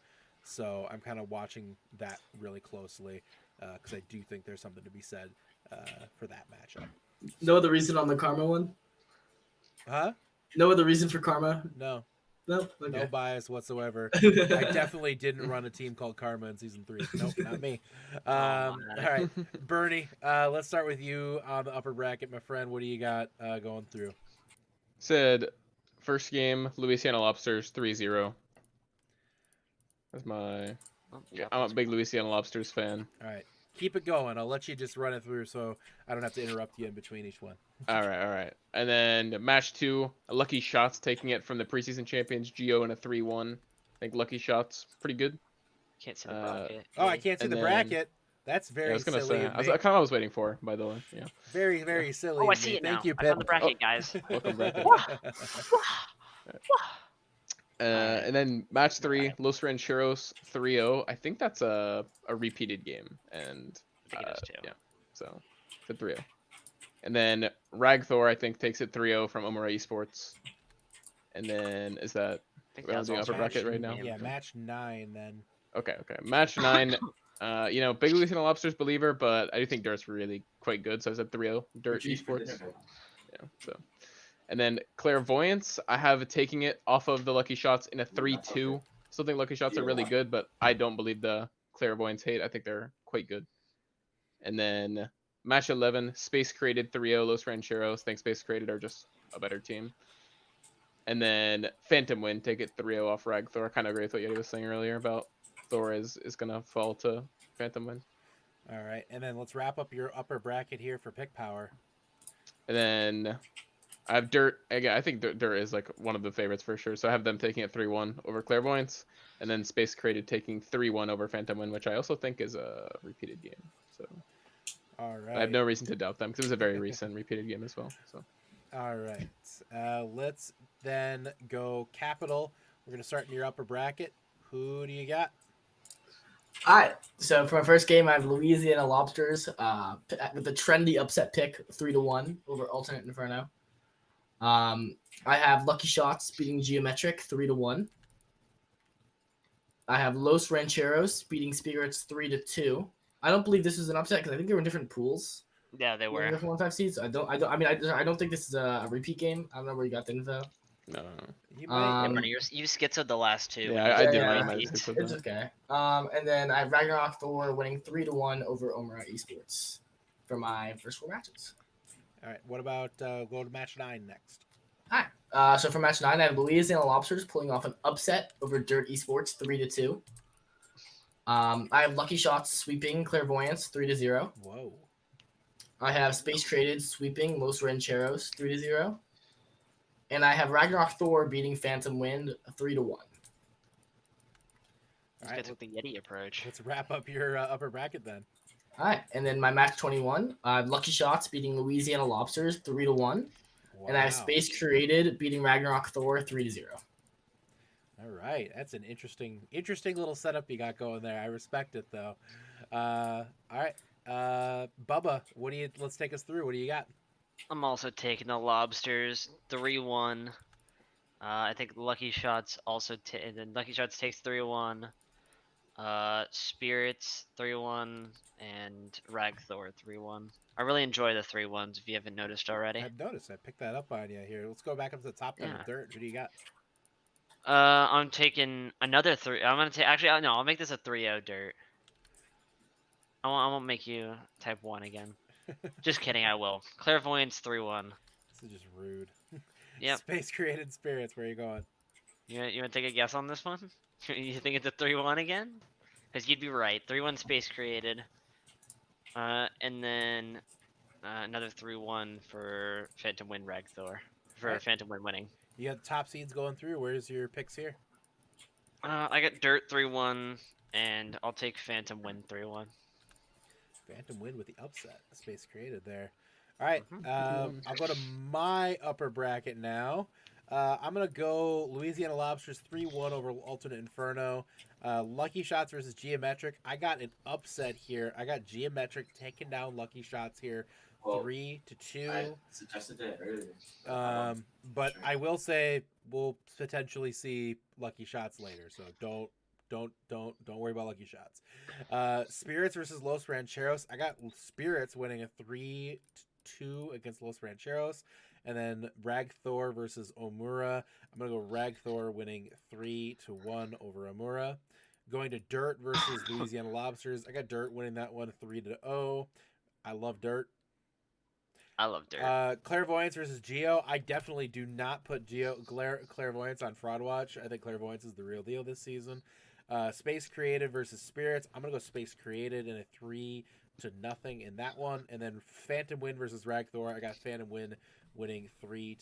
So I'm kind of watching that really closely because I do think there's something to be said for that matchup. No other reason on the Karma one? Huh? No other reason for Karma? No. No? No Okay. bias whatsoever. I definitely didn't run a team called Karma in season 3. Nope, not me. All right, Bernie, let's start with you on the upper bracket, my friend. What do you got going through? Said first game, Louisiana Lobsters 3-0. That's my. I'm a big Louisiana Lobsters fan. All right, keep it going. I'll let you just run it through so I don't have to interrupt you in between each one. All right. And then match 2, Lucky Shots taking it from the preseason champions Geo in a 3-1. I think Lucky Shots pretty good. can't see the bracket. Oh, I can't see And the then- bracket. That's Yeah, very I was gonna silly. say. of I me. kind of was waiting for, by the way. Yeah. Very, very silly. Oh, I of see me. it now. Thank you, I Pip. found the bracket, guys. Welcome, bracket. Alright. And then match 3, Los Rancheros 3-0. I think that's a repeated game, and I think it is too. yeah, so it's a 3-0. And then Ragthor I think takes it 3-0 from Omura Esports. And then is that I think we're that's doing also upper bracket match right now? game. Yeah, match 9 then. Okay. Match 9. Big Louisiana Lobsters believer, but I do think Dirt's really quite good. So I said 3-0 Dirt Esports. Yeah. So, and then Clairvoyance, I have taking it off of the Lucky Shots in a 3-2. Still think Lucky Shots are really good, but I don't believe the Clairvoyance hate. I think they're quite good. And then match 11, Space Created 3-0 Los Rancheros. Think Space Created are just a better team. And then Phantom Wind take it 3-0 off Ragthor. I kind of agree with what Yeti was saying earlier about Thor is gonna fall to Phantom Wind. All right, and then let's wrap up your upper bracket here for pick power. And then I have Dirt. Again, I think Dirt is like one of the favorites for sure. So I have them taking it 3-1 over Clairvoyance, and then Space Created taking 3-1 over Phantom Wind, which I also think is a repeated game. So All right. I have no reason to doubt them because it was a very recent repeated game as well. So All right. Let's then go Kapitol. We're gonna start in your upper bracket. Who do you got? All right. So for my first game, I have Louisiana Lobsters with the trendy upset pick 3-1 over Alternate Inferno. I have Lucky Shots beating Geometric 3-1. I have Los Rancheros beating Spirits 3-2. I don't believe this is an upset because I think they were in different pools. Yeah, they were. Different 1-5 seeds. I don't think this is a repeat game. I don't know where you got the info. no. You might. Yeah, Bernie, you schizoed the last two. Yeah, when you I said did. the yeah, I right might have seeds. said It's that. okay. And then I have Ragnarok Thor winning 3-1 over Omura Esports for my first 4 matches. All right. What about go to match 9 next? Hi. So for match 9, I have Louisiana Lobsters pulling off an upset over Dirt Esports 3-2. I have Lucky Shots sweeping Clairvoyance 3-0. Whoa. I have Space Traded sweeping Los Rancheros 3-0. And I have Ragnarok Thor beating Phantom Wind 3-1. This All guy right. took the Yeti approach. Let's wrap up your upper bracket then. All right, and then my match 21, Lucky Shots beating Louisiana Lobsters 3-1, Wow. and I have Space Created beating Ragnarok Thor 3-0. All right, that's an interesting little setup you got going there. I respect it though. All right, Bubba, let's take us through. What do you got? I'm also taking the Lobsters 3-1. I think Lucky Shots also and then Lucky Shots takes 3-1. Spirits 3-1 and Rag Thor 3-1. I really enjoy the 3-1s if you haven't noticed already. I've noticed. I picked that up on you here. Let's go back up to the top 10 Yeah. of Dirt. Who do you got? I'm taking another 3. I'm gonna take actually no. I'll make this a 3-0 Dirt. I won't make you type 1 again. Just kidding. I will. Clairvoyance 3-1. This is just rude. Yep. Space Created Spirits. Where are you going? You want to take a guess on this one? You think it's a 3-1 again? Because you'd be right. 3-1 Space Created. And then another 3-1 for Phantom Wind Rag Thor. For Alright. Phantom Wind winning. You got the top seeds going through. Where's your picks here? I got Dirt 3-1, and I'll take Phantom Wind 3-1. Phantom Wind with the upset. Space Created there. All right, Mhm. I'll go to my upper bracket now. I'm gonna go Louisiana Lobsters 3-1 over Alternate Inferno. Lucky Shots versus Geometric. I got an upset here. I got Geometric taking down Lucky Shots here, 3-2. I suggested it earlier. But I will say we'll potentially see Lucky Shots later. So don't worry about Lucky Shots. Spirits versus Los Rancheros. I got Spirits winning a 3-2 against Los Rancheros. And then Rag Thor versus Omura. I'm going to go Rag Thor winning 3-1 over Omura. Going to Dirt versus Louisiana Lobsters. I got Dirt winning that one 3-0. I love Dirt. I love Dirt. Clairvoyance versus Geo. I definitely do not put Clairvoyance on Fraud Watch. I think Clairvoyance is the real deal this season. Space Created versus Spirits. I'm going to go Space Created in a 3-0 in that one. And then Phantom Wind versus Rag Thor. I got Phantom Wind winning 3-0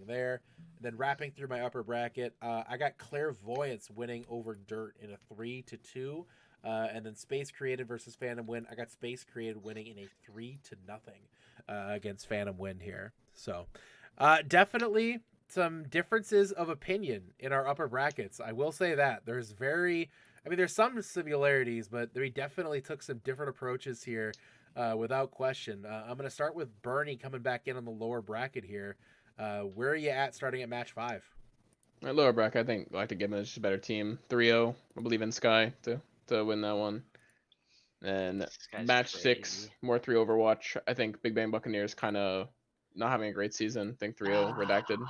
there. And then wrapping through my upper bracket, I got Clairvoyance winning over Dirt in a 3-2. And then Space Created versus Phantom Wind. I got Space Created winning in a 3-0 against Phantom Wind here. So definitely some differences of opinion in our upper brackets. I will say that there's some similarities, but we definitely took some different approaches here without question. I'm going to start with Bernie coming back in on the lower bracket here. Where are you at starting at match 5? My lower bracket, I think I like to give them just a better team. 3-0. I believe in Sky to win that one. And This guy's match crazy. 6, more 3 Overwatch. I think Big Bang Buccaneers kind of not having a great season. I think 3-0 redacted.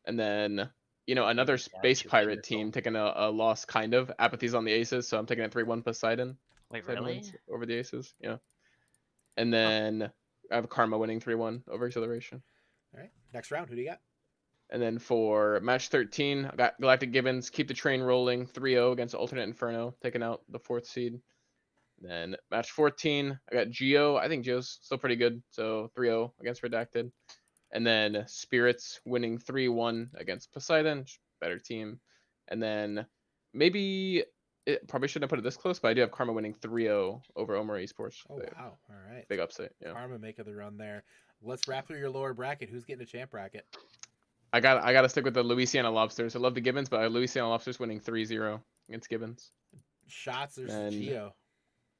And then, another Space Pirate team taking a loss, kind of. Apathy's on the Aces, so I'm taking a 3-1 Poseidon. Wait, Poseidon really? wins over the Aces, yeah. And then I have Karma winning 3-1 over Acceleration. All right, next round. Who do you got? And then for match 13, I got Galactic Gibbons, keep the train rolling, 3-0 against Alternate Inferno, taking out the 4th seed. Then match 14, I got Geo. I think Geo's still pretty good, so 3-0 against Redacted. And then Spirits winning 3-1 against Poseidon, better team. And then maybe it probably shouldn't have put it this close, but I do have Karma winning 3-0 over Omar Esports. Oh wow! All right, Big upset. Yeah. Karma making the run there. Let's wrap through your lower bracket. Who's getting a champ bracket? I got to stick with the Louisiana Lobsters. I love the Gibbons, but Louisiana Lobsters winning 3-0 against Gibbons. Shots versus And Geo.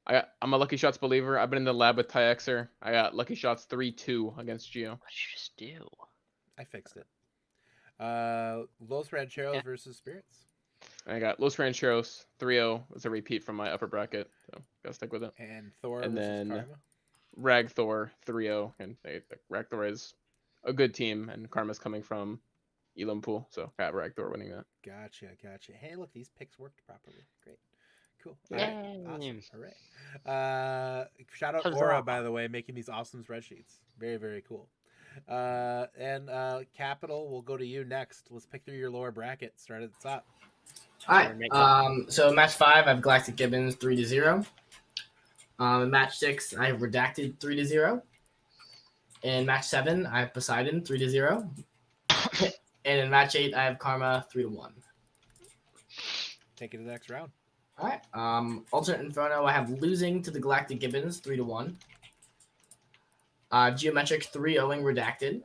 I'm a Lucky Shots believer. I've been in the lab with Tyexer. I got Lucky Shots 3-2 against Geo. What did you just do? I fixed it. Los Rancheros Yeah. versus Spirits. I got Los Rancheros 3-0. It's a repeat from my upper bracket, so gotta stick with it. And Thor And versus then Karma. Rag Thor 3-0, and Rag Thor is a good team, and Karma's coming from Elam Pool, so got Rag Thor winning that. Gotcha. Hey, look, these picks worked properly. Great. Cool. All Yay. right. Awesome. All right. Shout out Aura, Huzzah. by the way, making these awesome spreadsheets. Very, very cool. And Kapitol, we'll go to you next. Let's pick through your lower bracket. Start at the top. All right. So match 5, I have Galactic Gibbons 3-0. In match 6, I have Redacted 3-0. In match 7, I have Poseidon 3-0. And in match 8, I have Karma 3-1. Take it to the next round. All right. Alternate Inferno, I have losing to the Galactic Gibbons 3-1. Geometric 3-0ing Redacted.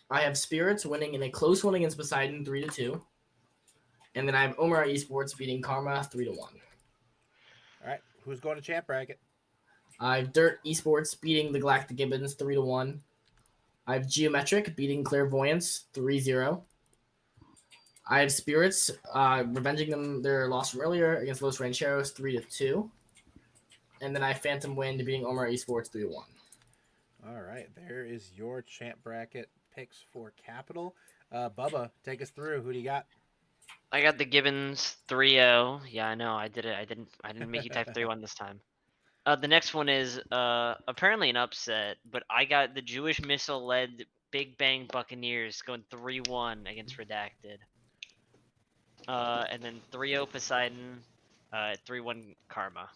I have Spirits winning in a close one against Poseidon 3-2. And then I have Omar Esports beating Karma 3-1. All right. Who's going to champ bracket? I have Dirt Esports beating the Galactic Gibbons 3-1. I have Geometric beating Clairvoyance 3-0. I have Spirits revenging them their loss from earlier against Los Rancheros 3-2. And then I have Phantom Wind beating Omar Esports 3-1. All right. There is your champ bracket picks for Kapitol. Bubba, take us through. Who do you got? I got the Gibbons 3-0. Yeah, I know. I did it. I didn't make you type 3-1 this time. The next one is apparently an upset, but I got the Jewish Missile-led Big Bang Buccaneers going 3-1 against Redacted. And then 3-0 Poseidon, 3-1 Karma.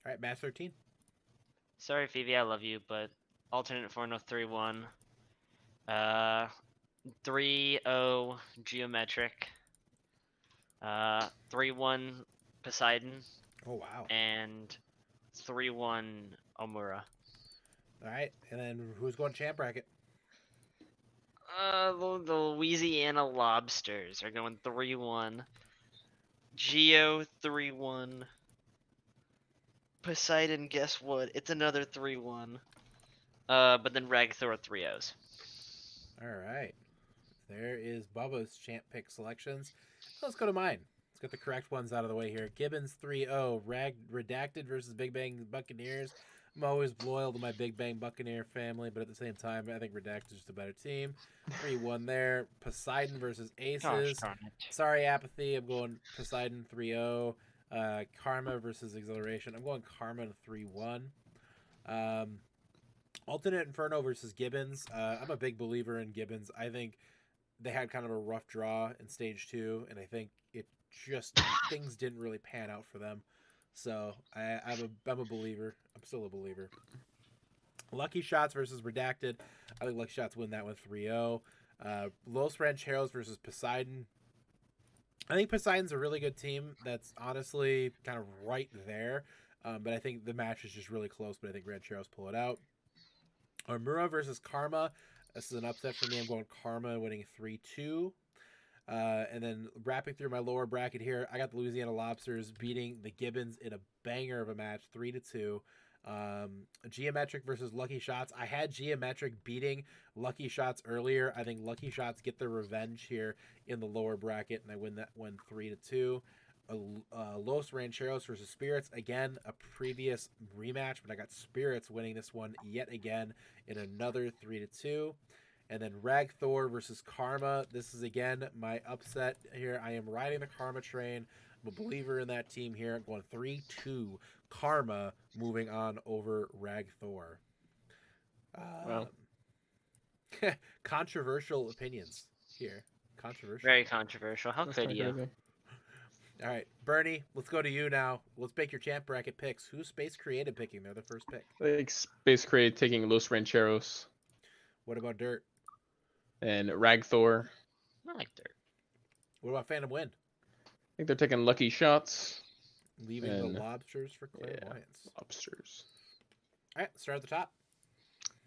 All right, Match 13. Sorry, Phoebe, I love you, but Alternate Inferno 3-1. 3-0 Geometric. 3-1 Poseidon. Oh, wow. And 3-1 Omura. All right. And then who's going champ bracket? The Louisiana Lobsters are going 3-1. Geo 3-1. Poseidon, guess what? It's another 3-1. But then Rag Thor 3-0s. All right. There is Bubba's champ pick selections. Let's go to mine. Let's get the correct ones out of the way here. Gibbons 3-0. Redacted versus Big Bang Buccaneers. I'm always loyal to my Big Bang Buccaneer family, but at the same time, I think Redacted is just a better team. 3-1 there. Poseidon versus Aces. Sorry, Apathy. I'm going Poseidon 3-0. Karma versus Exhilaration. I'm going Karma 3-1. Alternate Inferno versus Gibbons. I'm a big believer in Gibbons. I think they had kind of a rough draw in stage 2, and I think it just things didn't really pan out for them. So I'm a believer. I'm still a believer. Lucky Shots versus Redacted. I think Lucky Shots win that one 3-0. Los Rancheros versus Poseidon. I think Poseidon's a really good team that's honestly kind of right there. But I think the match is just really close, but I think Rancheros pull it out. Omura versus Karma. This is an upset for me. I'm going Karma winning 3-2. And then wrapping through my lower bracket here, I got the Louisiana Lobsters beating the Gibbons in a banger of a match, 3-2. Geometric versus Lucky Shots. I had Geometric beating Lucky Shots earlier. I think Lucky Shots get their revenge here in the lower bracket, and I win that one 3-2. Los Rancheros versus Spirits. Again, a previous rematch, but I got Spirits winning this one yet again in another 3-2. And then Rag Thor versus Karma. This is, again, my upset here. I am riding the Karma train. I'm a believer in that team here. I'm going 3-2 Karma, moving on over Rag Thor. Wow. Controversial opinions here. Controversial. Very controversial. How That's could kinda you? crazy. All right, Bernie, let's go to you now. Let's make your champ bracket picks. Who's Space Created picking? They're the first pick. Like Space Crate taking Los Rancheros What about Dirt? and Ragthor. I like Dirt. What about Phantom Wind? I think they're taking Lucky Shots. Leaving And, the Lobsters for Clairvoyance. Lobsters. All right, start at the top.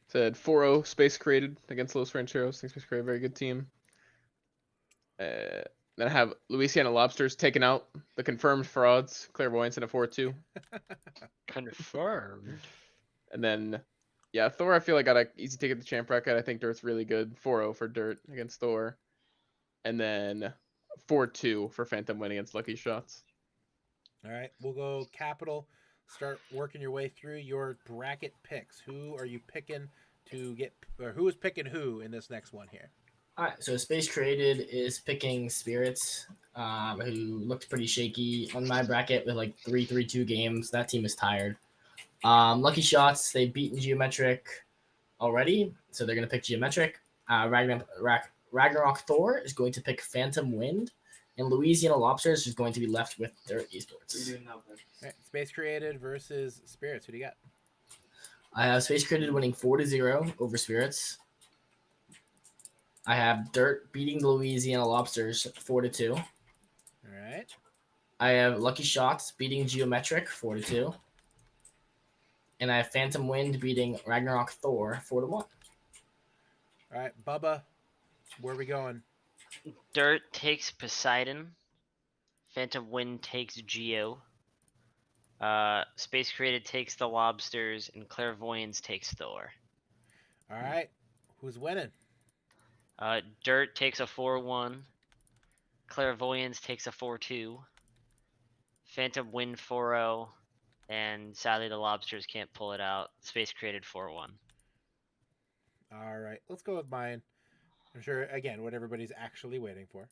Said 4-0 Space Created against Los Rancheros. I think Space Created, very good team. Then I have Louisiana Lobsters taking out the confirmed frauds, Clairvoyance in a 4-2. Confirmed. And then, yeah, Thor, I feel like got an easy ticket to champ bracket. I think Dirt's really good. 4-0 for Dirt against Thor. And then 4-2 for Phantom Win against Lucky Shots. All right, we'll go Kapitol. Start working your way through your bracket picks. Who are you picking to get, or who is picking who in this next one here? All right, so Space Created is picking Spirits, who looked pretty shaky on my bracket with like 3-3-2 games. That team is tired. Lucky Shots, they've beaten Geometric already, so they're going to pick Geometric. Ragnarok Thor is going to pick Phantom Wind, and Louisiana Lobsters is going to be left with Dirt Esports. All right, Space Created versus Spirits. Who do you got? I have Space Created winning 4-0 over Spirits. I have Dirt beating the Louisiana Lobsters 4-2. All right. I have Lucky Shots beating Geometric 4-2. And I have Phantom Wind beating Ragnarok Thor 4-1. All right, Bubba, where are we going? Dirt takes Poseidon. Phantom Wind takes Geo. Space Created takes the Lobsters, and Clairvoyance takes Thor. All right, who's winning? Dirt takes a 4-1. Clairvoyance takes a 4-2. Phantom Wind 4-0. And sadly, the Lobsters can't pull it out. Space Created 4-1. All right, let's go with mine. I'm sure, again, what everybody's actually waiting for.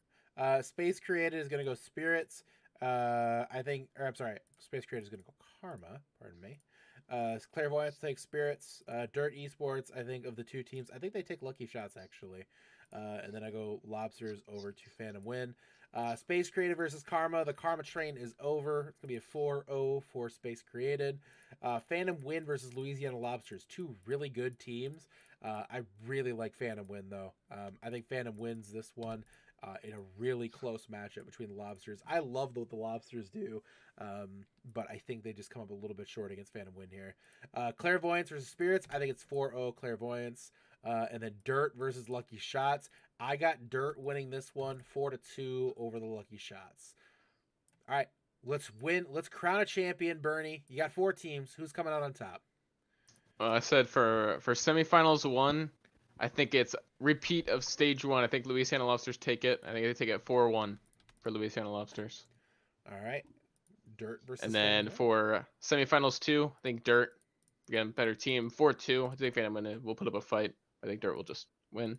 Space Created is going to go Spirits. I think, or I'm sorry, Space Created is going to go Karma. Pardon me. Clairvoyance takes Spirits. Dirt Esports, I think, of the two teams, I think they take Lucky Shots, actually. And then I go Lobsters over to Phantom Win. Space Created versus Karma. The Karma train is over. It's going to be a 4-0 for Space Created. Phantom Win versus Louisiana Lobsters. Two really good teams. I really like Phantom Win, though. I think Phantom wins this one in a really close matchup between the Lobsters. I love what the Lobsters do, but I think they just come up a little bit short against Phantom Win here. Clairvoyance versus Spirits. I think it's 4-0 Clairvoyance. And then Dirt versus Lucky Shots. I got Dirt winning this one 4-2 over the Lucky Shots. All right, let's win. Let's crown a champion, Bernie. You got 4 teams. Who's coming out on top? I said for semifinals 1, I think it's repeat of stage 1. I think Louisiana Lobsters take it. I think they take it 4-1 for Louisiana Lobsters. All right, Dirt versus. And then for semifinals 2, I think Dirt, again, better team, 4-2. I think Phantom Win will put up a fight. I think Dirt will just win.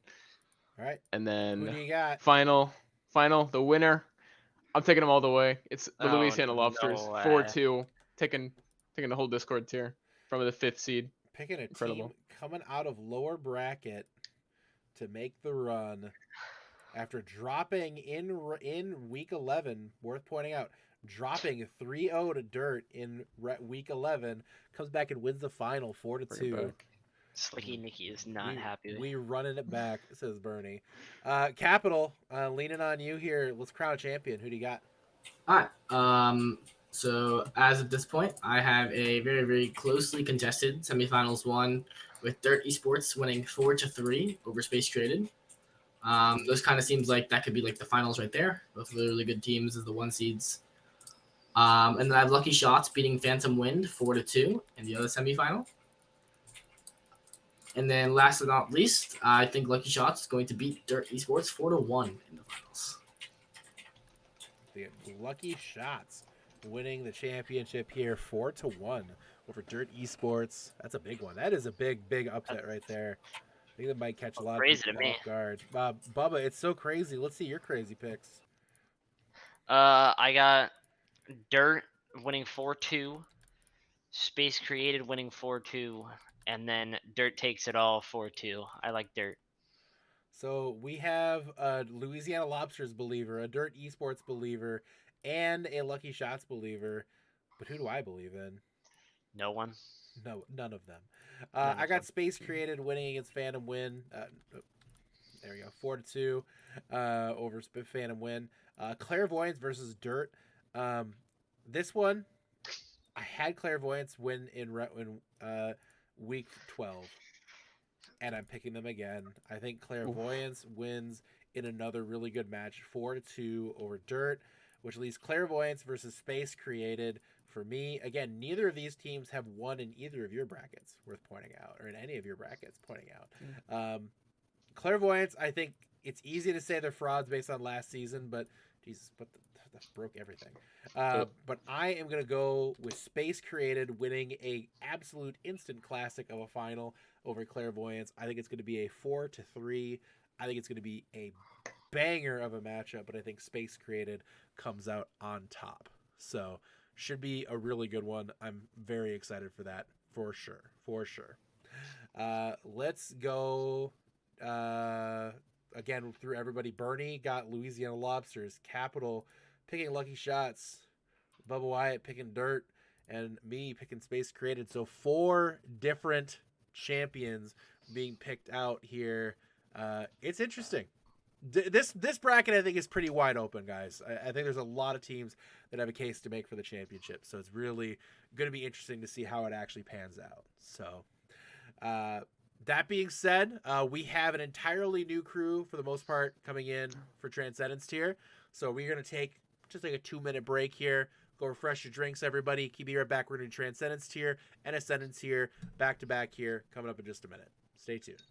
All right. And Who then do you got? final, the winner. I'm taking them all the way. It's the Oh, Louisiana no Lobsters, way. 4-2, taking the whole Discord tier from the 5th seed. Picking a Incredible. team coming out of lower bracket to make the run after dropping in week 11. Worth pointing out, dropping 3-0 to Dirt in week 11, comes back and wins the final 4-2. Slicky Nicky is not happy. We running it back, says Bernie. Kapitol, leaning on you here. Let's crown a champion. Who do you got? All right. So as of this point, I have a very, very closely contested semifinals 1 with Dirt Esports winning 4-3 over Space Created. Those kind of seems like that could be like the finals right there. Both really good teams as the 1 seeds. And then I have Lucky Shots beating Phantom Wind 4-2 in the other semifinal. And then last but not least, I think Lucky Shots is going to beat Dirt Esports 4-1 in the finals. The Lucky Shots winning the championship here 4-1 over Dirt Esports. That's a big one. That is a big upset right there. I think that might catch a lot of Crazy people to me. off guard. Bubba, it's so crazy. Let's see your crazy picks. I got Dirt winning 4-2, Space Created winning 4-2, and then Dirt takes it all 4-2. I like Dirt. So we have a Louisiana Lobsters believer, a Dirt Esports believer, and a Lucky Shots believer. But who do I believe in? No one. No, none of them. None I of got them. Space Created winning against Phantom Win. There we go, 4-2 over Phantom Win. Clairvoyance versus Dirt. This one, I had Clairvoyance win in week 12, and I'm picking them again. I think Clairvoyance wins in another really good match, 4-2 over Dirt, which leaves Clairvoyance versus Space Created. For me, again, neither of these teams have won in either of your brackets, worth pointing out, or in any of your brackets, pointing out. Clairvoyance, I think it's easy to say they're frauds based on last season, but Jesus, that broke everything. But I am going to go with Space Created winning a absolute instant classic of a final over Clairvoyance. I think it's going to be a 4-3. I think it's going to be a banger of a matchup, but I think Space Created comes out on top. So should be a really good one. I'm very excited for that, for sure. Let's go again through everybody. Bernie got Louisiana Lobsters, Kapitol picking Lucky Shots, BubbaWyatt picking Dirt, and me picking Space Created. So 4 different champions being picked out here. It's interesting. This bracket, I think, is pretty wide open, guys. I think there's a lot of teams that have a case to make for the championship. So it's really going to be interesting to see how it actually pans out. So that being said, we have an entirely new crew for the most part coming in for Transcendence tier. So we're going to take just like a 2-minute break here. Go refresh your drinks, everybody. Keep you right back. We're doing Transcendence tier and Ascendance tier back to back here coming up in just a minute. Stay tuned.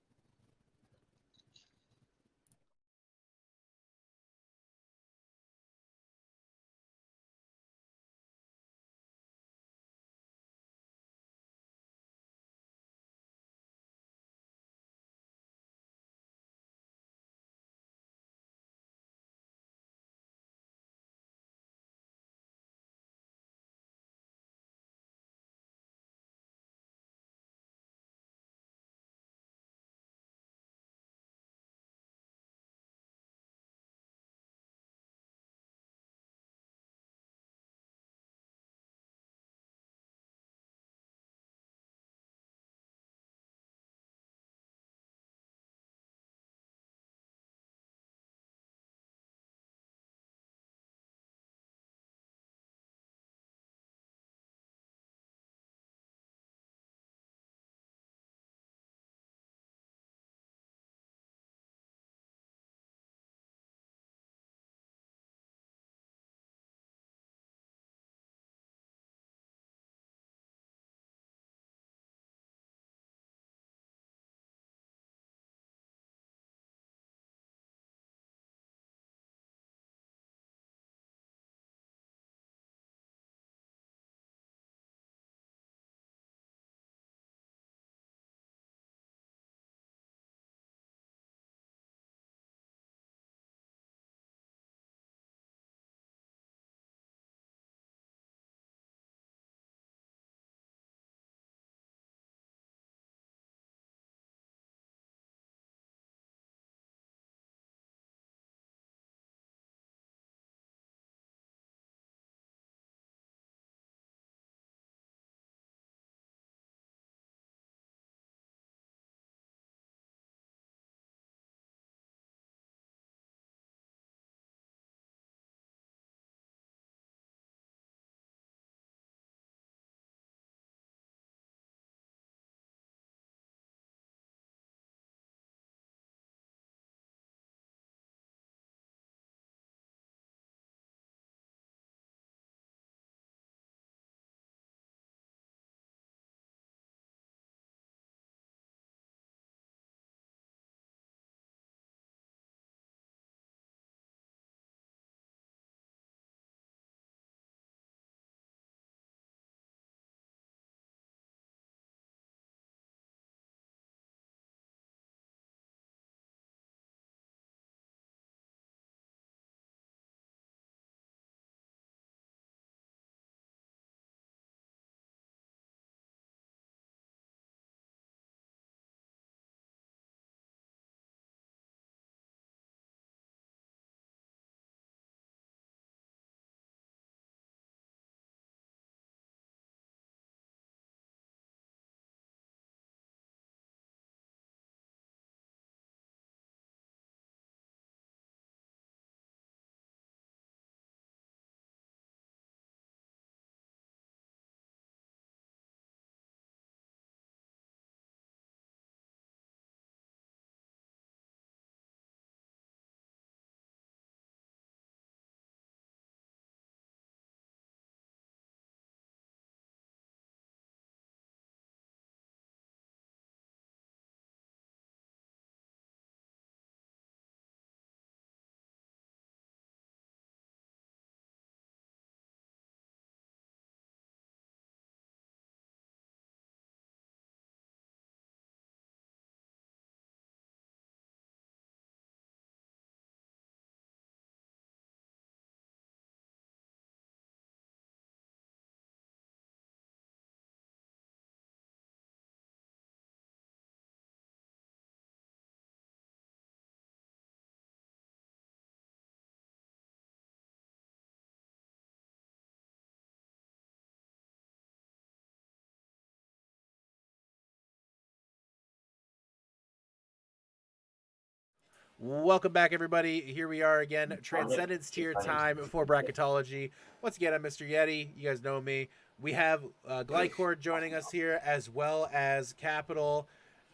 Welcome back, everybody. Here we are again, Transcendence tier time for Bracketology. Once again, I'm MisterYeti. You guys know me. We have Gliscor joining us here, as well as Kapitol,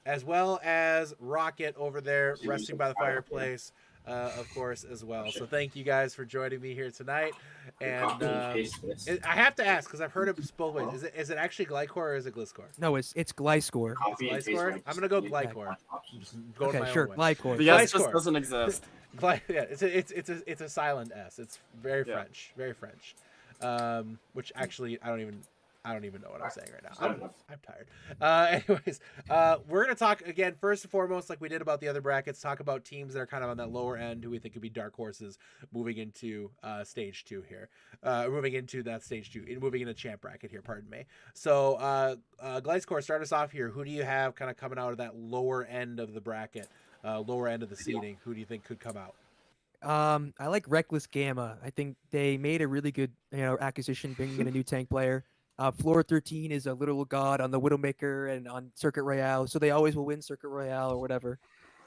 as well as Rocket over there, resting by the fireplace, of course, as well. So thank you guys for joining me here tonight. And I have to ask, because I've heard it both ways. Is it actually Gliscor or is it Gliscor? No, it's Gliscor. It's Gliscor? I'm going to go Gliscor. Going my Okay, sure, own way. Gliscor. The S Gliscor. just doesn't exist. Yeah, it's a silent S. It's very French, very French. Which actually I don't even know what I'm saying right now. I'm tired. Anyways, we're gonna talk again first and foremost, like we did about the other brackets. Talk about teams that are kind of on that lower end, who we think could be dark horses moving into stage 2 here. Moving into that stage 2, moving into champ bracket here. Pardon me. So, Gliscor, start us off here. Who do you have kind of coming out of that lower end of the bracket? Lower end of the seating, who do you think could come out? I like Reckless Gamma. I think they made a really good, acquisition, bringing in a new tank player. Floor 13 is a little god on the Widowmaker and on Circuit Royale, so they always will win Circuit Royale or whatever.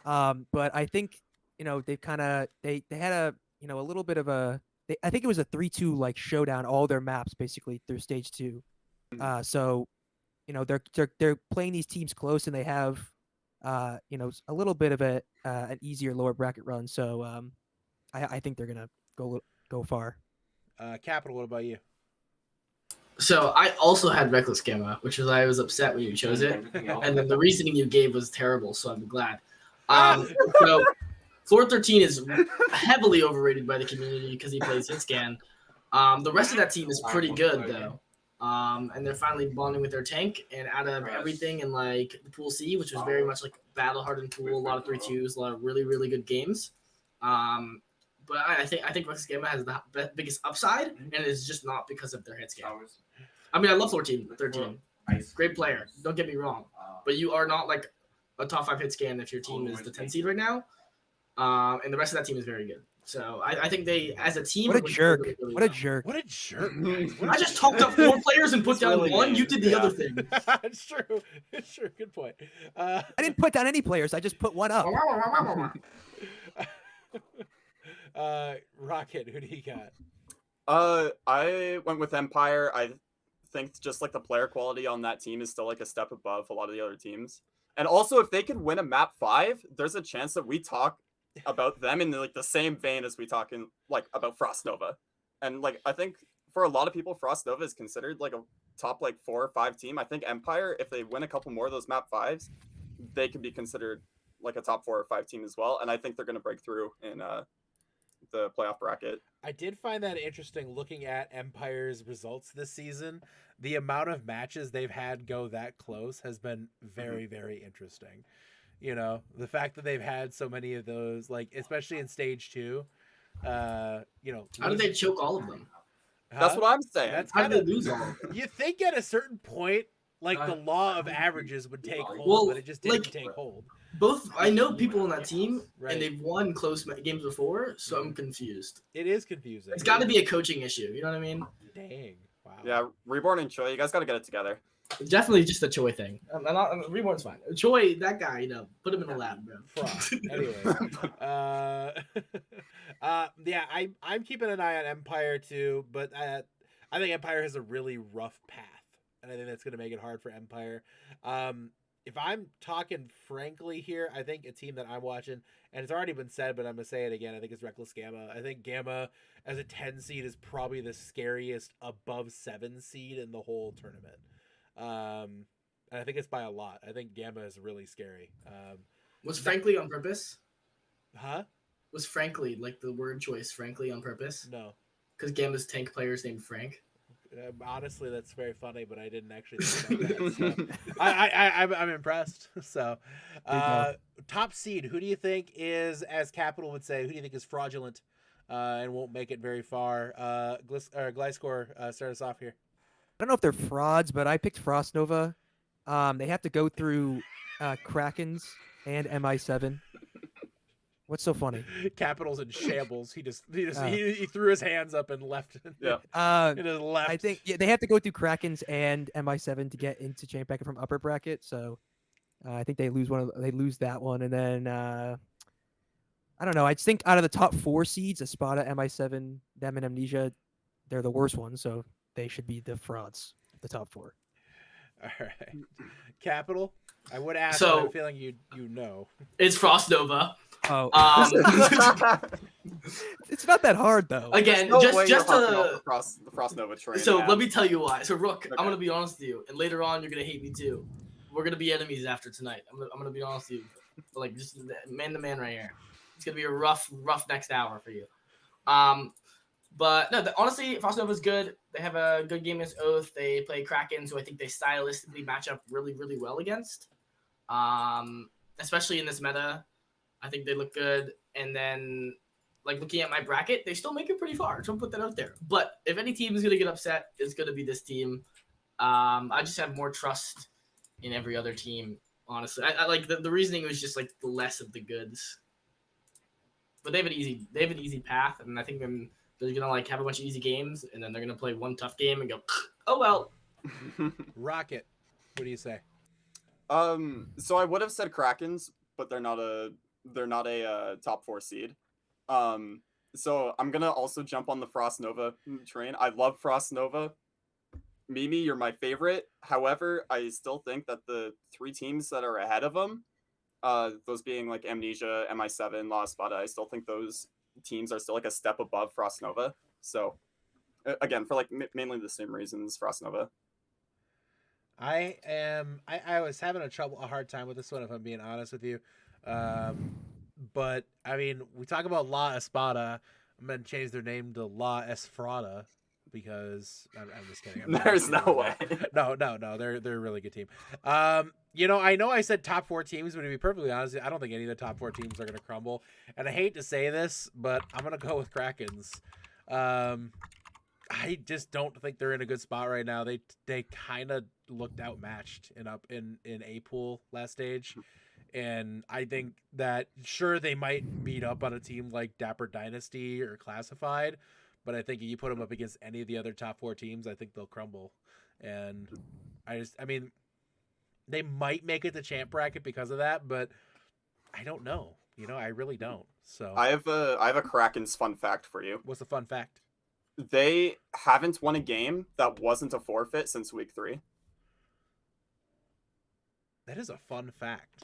But I think they've kind of they had a little bit of a I think it was a 3-2 like showdown all their maps basically through stage 2. So they're playing these teams close and they have a little bit of an easier lower bracket run. So I think they're gonna go far. Kapitol, what about you? So I also had Reckless Gamma, which is why I was upset when you chose it, and then the reasoning you gave was terrible. So I'm glad. So Floor 13 is heavily overrated by the community because he plays Hitscan. The rest of that team is pretty good though. And they're finally bonding with their tank, and out of everything in like the Pool C, which was very much like battle hardened pool, a lot of 3-2s, a lot of really, really good games. But I think Reckless Gamma has the biggest upside, and it's just not because of their hit scan. I mean, I love 13. Great player. Don't get me wrong. But you are not like a top 5 hit scan if your team is the 10 seed right now. And the rest of that team is very good. So I think they, as a team, What a jerk! Really, really What a well. jerk! What a jerk! I just talked up 4 players and put down really 1. mean. You did the other thing. It's true. It's true. Good point. I didn't put down any players. I just put one up. Rocket, who do you got? I went with Empire. I think just like the player quality on that team is still like a step above a lot of the other teams. And also, if they could win a map 5, there's a chance that we talk about them in like the same vein as we talk in like about Frost Nova. And like I think for a lot of people, Frost Nova is considered like a top like 4 or 5 team. I think Empire, if they win a couple more of those map 5s, they can be considered like a top 4 or 5 team as well. And I think they're going to break through in the playoff bracket. I did find that interesting looking at Empire's results this season. The amount of matches they've had go that close has been very, very interesting. The fact that they've had so many of those, like especially in stage 2, How did they choke all of them? That's what I'm saying. That's How kind did of they lose all of them? you think at a certain point, like the law of averages would take hold, Well, but it just didn't like- take hold. Both, I know people on that team, Right. and they've won close games before, so I'm confused. It is confusing. It's got to be a coaching issue. You know what I mean? Dang. Wow. Yeah, Reborn and Choi, you guys got to get it together. Definitely just a Choi thing. Reborn's fine. Choi, that guy, put him in the lab, bro. Fraud. Anyway, yeah, I'm keeping an eye on Empire too, but I think Empire has a really rough path, and I think that's going to make it hard for Empire. If I'm talking frankly here, I think a team that I'm watching, and it's already been said, but I'm gonna say it again. I think it's Reckless Gamma. I think Gamma as a 10 seed is probably the scariest above 7 seed in the whole tournament. And I think it's by a lot. I think Gamma is really scary. Was frankly on purpose? Huh? Was frankly, like the word choice, frankly on purpose? No. Because Gamma's tank player's named Frank. Honestly, that's very funny, but I didn't actually think about that. So I'm impressed. So, top seed, who do you think is, as Kapitol would say, who do you think is fraudulent and won't make it very far? Gliscor, start us off here. I don't know if they're frauds, but I picked Frost Nova. They have to go through Krakens and MI7. What's so funny? Kapitol's in shambles. He threw his hands up and left. Yeah. It is left. I think they have to go through Krakens and MI7 to get into champ bracket from upper bracket. So I think they lose that one, and then I don't know. I just think out of the top 4 seeds, Espada, MI7, them, and Amnesia, they're the worst ones, so they should be the frauds. The top 4. All right. Capital. I would ask, but So- I'm feeling you know. It's Frost Nova. Oh, Um, it's not that hard though. again, No way just you're hopping off to. the Frost Nova train. So man. let me tell you why. So Rook, Okay. I'm gonna be honest with you, and later on you're gonna hate me too. We're gonna be enemies after tonight. I'm gonna be honest with you, like just man to man right here. It's gonna be a rough next hour for you. But no, honestly, Frost Nova's good. They have a good game against Oath. They play Kraken, so I think they stylistically match up really well against. Especially in this meta, I think they look good. And then, like looking at my bracket, they still make it pretty far. So I'll put that out there. But if any team is gonna get upset, it's gonna be this team. I just have more trust in every other team. Honestly, I like the reasoning was just like the less of the goods. But they have an easy path, and I think they're gonna like have a bunch of easy games, and then they're gonna play one tough game and go, oh well. Rocket. What do you say? So I would have said Krakens, but they're not a top 4 seed. So I'm gonna also jump on the Frost Nova train. I love Frost Nova. Mimi, you're my favorite. However, I still think that the 3 teams that are ahead of them, those being like Amnesia, MI7, La Espada, I still think those teams are still like a step above Frost Nova. So again, for like mainly the same reasons, Frost Nova. I was having a hard time with this one, if I'm being honest with you. But I mean, we talk about La Espada. I'm gonna change their name to La Esfrada because I'm just kidding. There's no way. No. They're a really good team. You know I said top 4 teams, but to be perfectly honest, I don't think any of the top 4 teams are gonna crumble. And I hate to say this, but I'm gonna go with Krakens. I just don't think they're in a good spot right now. They kind of looked outmatched in A pool last stage, and I think that sure they might beat up on a team like Dapper Dynasty or Classified, but I think if you put them up against any of the other top 4 teams, I think they'll crumble. And I mean, they might make it to champ bracket because of that, but I don't know. You know, I really don't. So I have a Krakens fun fact for you. what's the fun fact? They haven't won a game that wasn't a forfeit since week 3. That is a fun fact.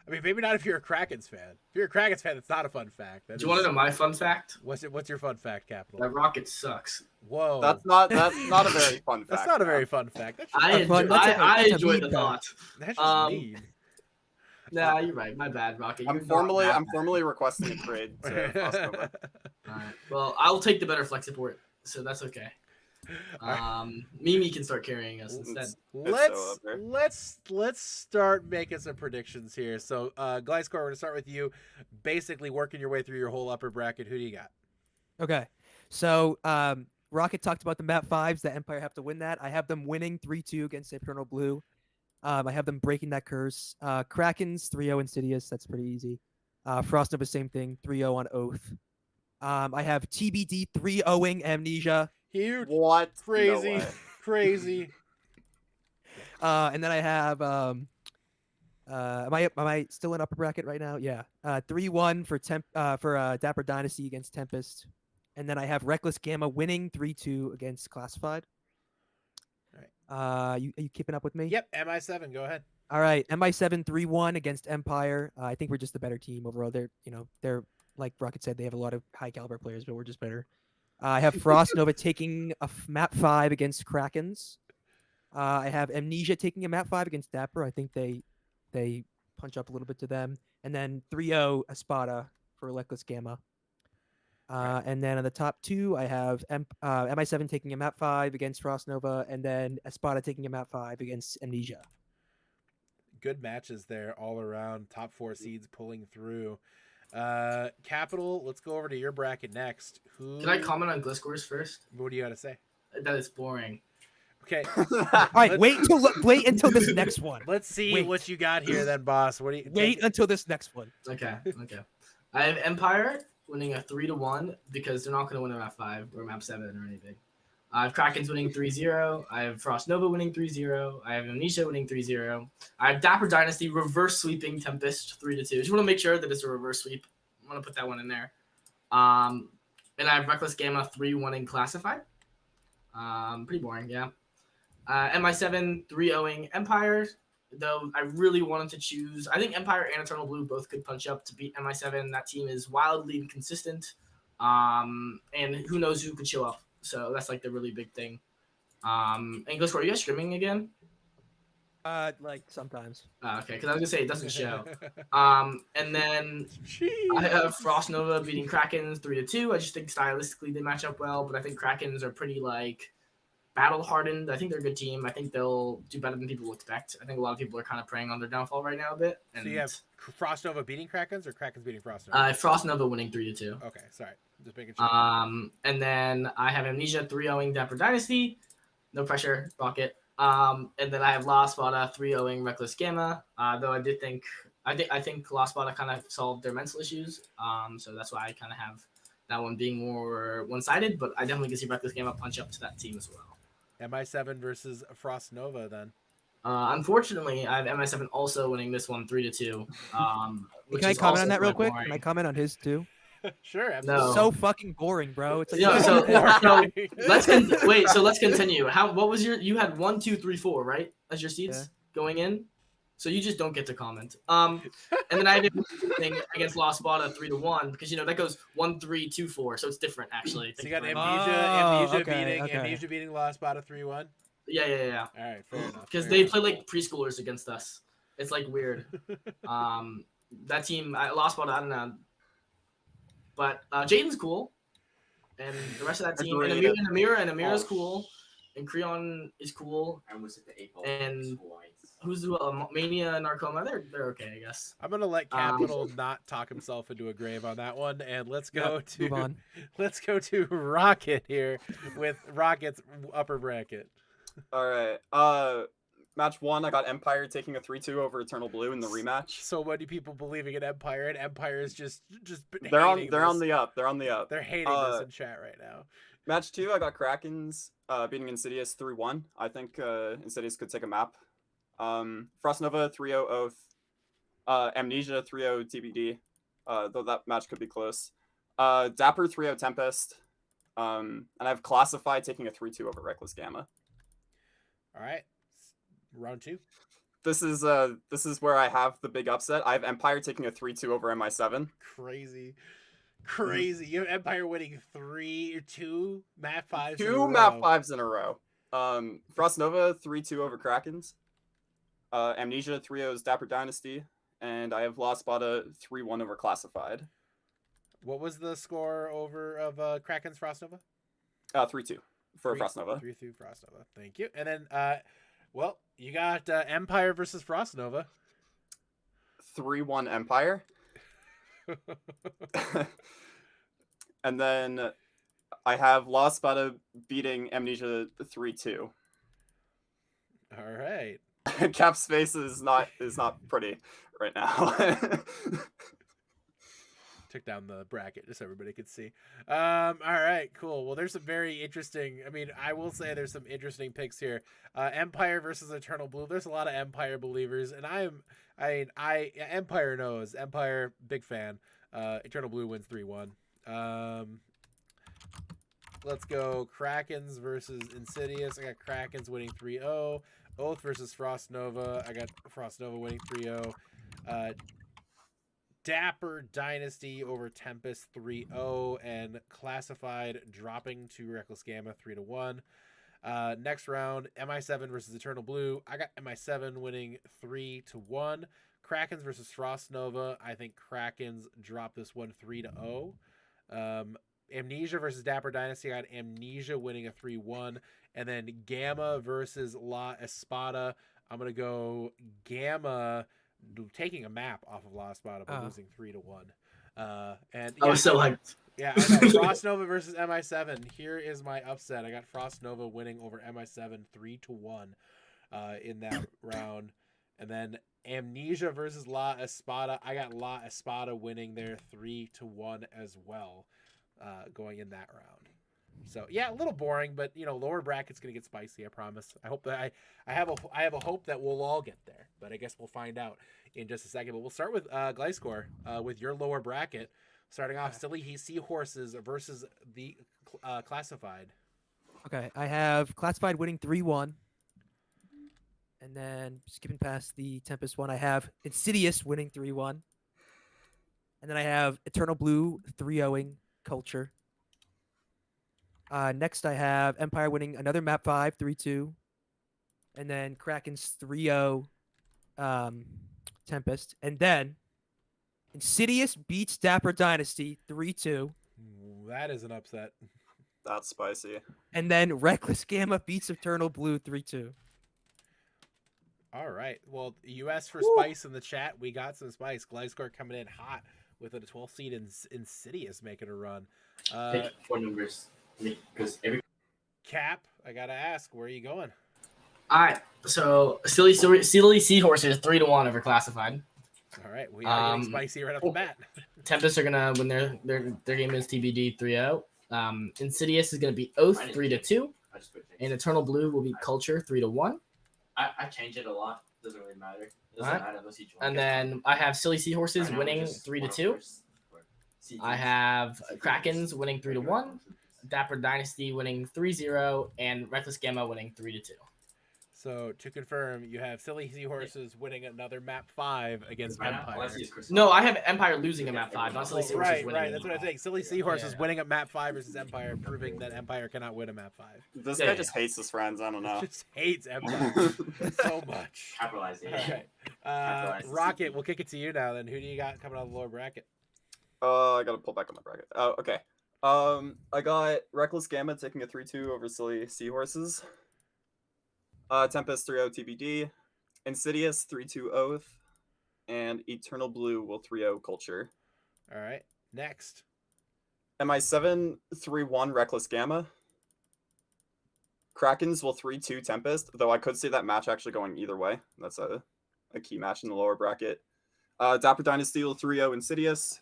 I mean, maybe not if you're a Krakens fan. If you're a Krakens fan, it's not a fun fact. Do you want to know my fun fact? What's your fun fact, Capital? That Rocket sucks. Whoa. That's not a very fun fact. That's not a very fun fact. That's just, I enjoy the thought. that's just mean. Nah, you're right. My bad, Rocket. I'm formally requesting a trade to Frost Nova. Alright. Well, I'll take the better flex support, so that's okay. Mimi can start carrying us instead. Let's start making some predictions here. So, Gliscor, we're gonna start with you. Basically, working your way through your whole upper bracket. Who do you got? Okay. So Rocket talked about the map 5s that Empire have to win that. I have them winning 3-2 against Eternal Blue. I have them breaking that curse. Krakens 3-0 Insidious. That's pretty easy. Frost Nova, same thing. 3-0 on Oath. I have TBD 3-0ing Amnesia. Huge. What? Crazy. No way. Crazy. And then I have am I still in upper bracket right now? Yeah. 3-1 for Dapper Dynasty against Tempest. And then I have Reckless Gamma winning 3-2 against Classified. Are you keeping up with me? Yep. MI7. Go ahead. All right. MI7 3-1 against Empire. I think we're just the better team overall. They're like Rocket said, they have a lot of high caliber players, but we're just better. I have Frost Nova taking a map 5 against Krakens. I have Amnesia taking a map 5 against Dapper. I think they punch up a little bit to them. And then 3-0 Espada for Reckless Gamma. And then on the top 2, I have MI7 taking a map 5 against Frost Nova, and then Espada taking a map 5 against Amnesia. Good matches there all around. Top 4 seeds pulling through. Capital, let's go over to your bracket next. Can I comment on Gliscor's first? What do you got to say? That it's boring. Okay. All right, wait until this next one. Let's see what you got here, then, boss. What do you wait until this next one? Okay. I have Empire winning a 3-1 because they're not going to win a map 5 or map 7 or anything. I have Krakens winning 3-0. I have Frost Nova winning 3-0. I have Amnesia winning 3-0. I have Dapper Dynasty reverse sweeping Tempest 3-2. Just want to make sure that it's a reverse sweep I'm gonna put that one in there. And I have Reckless Gamma 3-1 Classified. Pretty boring, yeah. MI7 3-0 Empire. Though I really wanted to choose, I think Empire and Eternal Blue both could punch up to beat MI7. That team is wildly inconsistent, and who knows who could show up. So that's like the really big thing. And Gliscor, are you guys streaming again? Like sometimes. Okay, because I was gonna say it doesn't show. And then I have Frost Nova beating Krakens 3-2. I just think stylistically they match up well, but I think Krakens are pretty like battle hardened. I think they're a good team. I think they'll do better than people expect. I think a lot of people are kind of preying on their downfall right now a bit. And So you have Frost Nova beating Krakens or Krakens beating Frost Nova? Frost Nova winning 3-2. Okay, sorry, just making sure. And then I have Amnesia 3-0 Dapper Dynasty. No pressure, Rocket. And then I have La Spada 3-0 Reckless Gamma. Though I think La Spada kind of solved their mental issues. So that's why I kind of have that one being more one-sided. But I definitely can see Reckless Gamma punch up to that team as well. MI7 versus Frost Nova then. Unfortunately, I have MI7 also winning this one 3-2. Can I comment on that real quick? Can I comment on his too? Sure, absolutely. No. So fucking boring, bro. It's like Yeah, so boring. let's continue. What was you had 1, 2, 3, 4, right? As your seeds going in. So you just don't get to comment. And then I have a thing against La Spada 3-1 because that goes 1, 3, 2, 4. So it's different actually. So you got Amnesia okay. Amnesia beating La Spada 3-1. Yeah. All right, fair enough. Because they play like preschoolers against us. It's like weird. That team, La Spada, I don't know. But Jaden's cool, and the rest of that team, and Amira's cool, and Creon is cool. And who's Mania and Narcoma? They're okay, I guess. I'm gonna let Kapitol not talk himself into a grave on that one, and let's go to Rocket here with Rocket's upper bracket. All right. Match 1, I got Empire taking a 3-2 over Eternal Blue in the rematch. So many people believing in Empire, and Empire is just they're on the up. They're on the up. They're hating this in chat right now. Match 2, I got Krakens beating Insidious 3-1. I think Insidious could take a map. Frost Nova 3-0 Oath. Amnesia 3-0 TBD. Though that match could be close. Dapper 3-0 Tempest. And I have Classify taking a 3-2 over Reckless Gamma. All right. Round 2. This is where I have the big upset. I have Empire taking a 3-2 over MI7. Crazy. You have Empire winning 2 map 5s. Two map 5s in a row. Frost Nova 3-2 over Krakens. Amnesia 3-0 Dapper Dynasty, and I have La Spada 3-1 over Classified. What was the score of Kraken's Frost Nova? 3-2 for Frost Nova. 3-2 Frost Nova. Thank you. And then well, you got Empire versus Frost Nova. 3-1 Empire. And then I have La Spada beating Amnesia 3-2. All right. Cap's face is not pretty right now. Took down the bracket just so everybody could see. All right, cool. Well, there's some very interesting. I mean, I will say there's some interesting picks here. Empire versus Eternal Blue. There's a lot of Empire believers, and Empire knows. Empire, big fan. Eternal Blue wins 3-1. Let's go Krakens versus Insidious. I got Krakens winning 3-0. Oath versus Frost Nova. I got Frost Nova winning 3-0. Dapper Dynasty over Tempest 3-0, and Classified dropping to Reckless Gamma 3-1. Next round, MI7 versus Eternal Blue. I got MI7 winning 3-1. Krakens versus Frost Nova. I think Krakens drop this one 3-0. Amnesia versus Dapper Dynasty. I got Amnesia winning a 3-1. And then Gamma versus La Espada. I'm going to go Gamma taking a map off of La Espada, but losing 3-1. And I was so hyped. Yeah, I got Frost Nova versus MI7. Here is my upset. I got Frost Nova winning over MI7 3-1 in that round. And then Amnesia versus La Espada. I got La Espada winning there 3-1 as well, going in that round. So yeah, a little boring, but lower bracket's gonna get spicy. I promise. I hope that I have a hope that we'll all get there, but I guess we'll find out in just a second. But we'll start with Gliscor with your lower bracket. Starting off, Silly Seahorses versus the Classified. Okay, I have Classified winning 3-1. And then skipping past the Tempest one, I have Insidious winning 3-1. And then I have Eternal Blue 3-0ing Culture. Next, I have Empire winning another map 5, 3-2. And then Kraken's 3-0 Tempest. And then Insidious beats Dapper Dynasty 3-2. Ooh, that is an upset. That's spicy. And then Reckless Gamma beats Eternal Blue 3-2. All right. Well, you asked for spice in the chat. We got some spice. Gliscor coming in hot with a 12 seed and Insidious making a run. Pick 4 numbers. Because every Cap, I got to ask, where are you going? All right. So Silly Seahorses 3-1 over Classified. All right. We are getting spicy right off the bat. Tempest are gonna win their game is TBD 3-0. Insidious is gonna beat Oath 3-2, and Eternal Blue will beat Culture 3-1. I change it a lot. Doesn't really matter. It doesn't Alright. matter unless you join. And then I have Silly Seahorses Right now, winning we just 3-2. wanna force I have Krakens winning 3-1, Dapper Dynasty winning 3-0, and Reckless Gamma winning 3-2. So to confirm, you have Silly Seahorses winning another map 5 against Right now, all I Empire. see is Chris. No, I have Empire losing a map 5, not Silly Oh, Seahorses Right, winning. right. That's what I'm saying. Silly Seahorses Yeah. winning a map 5 versus Empire, proving that Empire cannot win a map 5. This Yeah, guy yeah. just hates his friends. I don't know. Just hates Empire so much. Capitalize it. All right. Capitalize the Rocket, CP. we'll kick it to you now then. Who do you got coming out of the lower bracket? I gotta pull back on my bracket. Oh, okay. I got Reckless Gamma taking a 3-2 over Silly Seahorses. Tempest 3-0 TBD. Insidious 3-2 Oath. And Eternal Blue will 3-0 Culture. All right. Next. MI7 3-1 Reckless Gamma. Krakens will 3-2 Tempest, though I could see that match actually going either way. That's a key match in the lower bracket. Dapper Dynasty will 3-0 Insidious.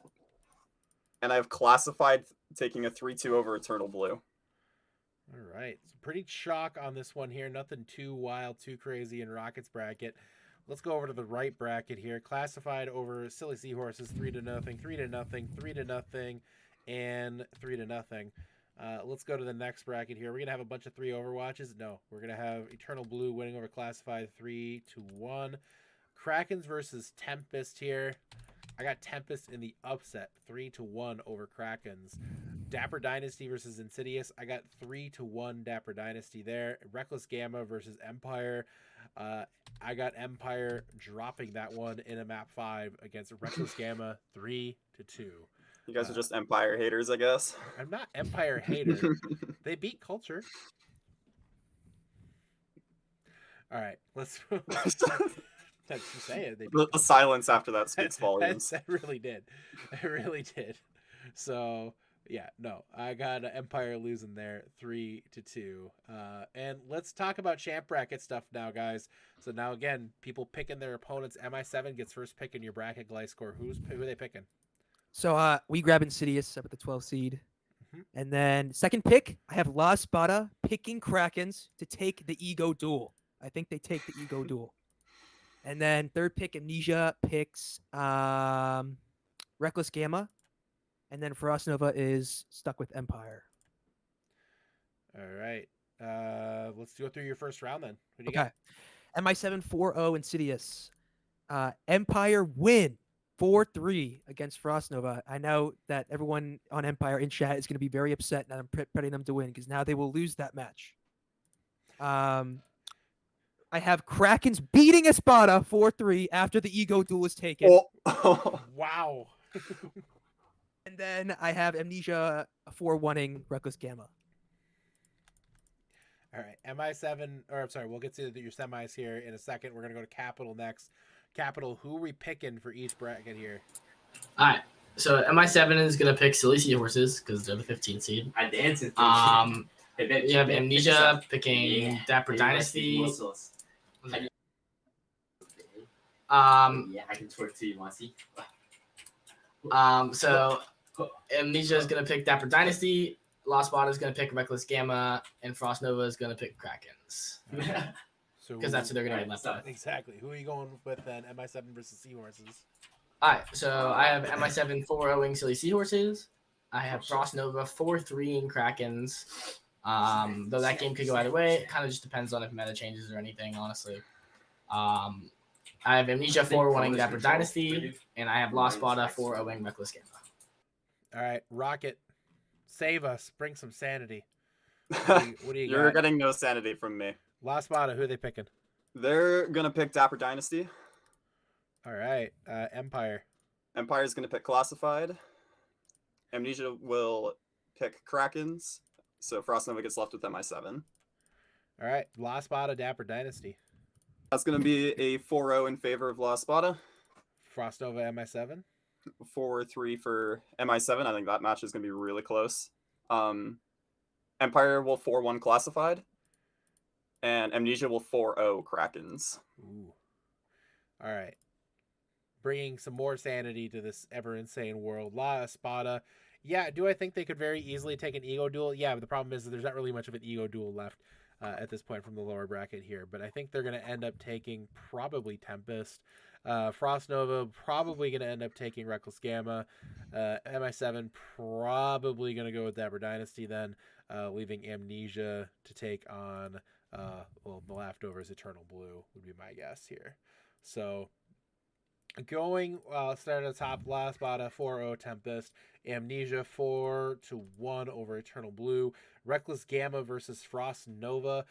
And I have Classified taking a 3-2 over Eternal Blue. All right. So pretty chalk on this one here. Nothing too wild, too crazy in Rocket's bracket. Let's go over to the right bracket here. Classified over Silly Seahorses 3-0, 3-0, 3-0, and 3-0. Let's go to the next bracket here. We're going to have a bunch of 3 Overwatches. No, we're going to have Eternal Blue winning over Classified 3-1. Krakens versus Tempest here. I got Tempest in the upset 3-1 over Krakens. Dapper Dynasty versus Insidious. I got 3-1 Dapper Dynasty there. Reckless Gamma versus Empire. I got Empire dropping that one in a map 5 against Reckless Gamma 3-2. You guys are just Empire haters, I guess. I'm not Empire hater. They beat Culture. All right, let's. That's to say it. They beat The silence after that speaks volumes. That really did. It really did. So yeah, no, I got Empire losing there 3-2. And let's talk about champ bracket stuff now, guys. So now again, people picking their opponents. MI7 gets first pick in your bracket. Gliscor, who are they picking? So we grab Insidious up at the 12 seed. And then second pick, I have La Espada picking Krakens to take the Ego Duel. I think they take the Ego Duel. And then third pick, Amnesia picks Reckless Gamma. And then Frost Nova is stuck with Empire. All right. Let's go through your first round then. Who do you Okay. MI7 4-0 Insidious. Empire win 4-3 against Frost Nova. I know that everyone on Empire in chat is going to be very upset, and I'm betting them to win because now they will lose that match. I have Krakens beating Espada 4-3 after the Ego Duel is taken. Oh. Wow. And then I have Amnesia 4-1ing Reckless Gamma. All right. MI7, or I'm sorry, we'll get to your semis here in a second. We're going to go to Kapitol next. Kapitol, who are we picking for each bracket here? All right. So MI7 is gonna pick Silly Seahorses because they're the 15th seed. I dance it. You have Amnesia picking Dapper Dynasty. Yeah, Um, I can twerk to you, Mossy. So Amnesia is gonna pick Dapper Dynasty. Lost Spot is gonna pick Reckless Gamma, and Frost Nova is gonna pick Krakens So because that's who they're gonna be Alright, left so- with. exactly. Who are you going with then? MI7 versus Seahorses. Alright, so I have MI7 4-0ing Silly Seahorses. I have Frost Nova 4-3ing Krakens. Though that game could go either way. It kind of just depends on if meta changes or anything, honestly. I have Amnesia 4-1ing Dapper Dynasty, and I have Lost Bada 4-0ing Reckless Gamma. All right, Rocket, save us. Bring some sanity. What do you You're got? getting no sanity from me. Lost Bada, who are they picking? They're gonna pick Dapper Dynasty. All right, Empire. Empire's gonna pick Classified. Amnesia will pick Krakens. So Frost Nova gets left with MI7. All right, Lost Bada, Dapper Dynasty. That's gonna be a 4-0 in favor of Lost Bada. Frost Nova, MI7. 4-3 for MI7. I think that match is gonna be really close. Empire will 4-1 Classified. And Amnesia will 4-0 Krakens. Ooh. All right. Bringing some more sanity to this ever insane world. La Espada. Yeah, do I think they could very easily take an ego duel? Yeah, but the problem is that there's not really much of an ego duel left at this point from the lower bracket here. But I think they're going to end up taking probably Tempest. Frost Nova probably going to end up taking Reckless Gamma. MI7 probably going to go with Dapper Dynasty then, leaving Amnesia to take on... well, the leftovers Eternal Blue would be my guess here. So going start at the top, Last Bada 4-0 Tempest, Amnesia 4-1 over Eternal Blue, Reckless Gamma versus Frost Nova.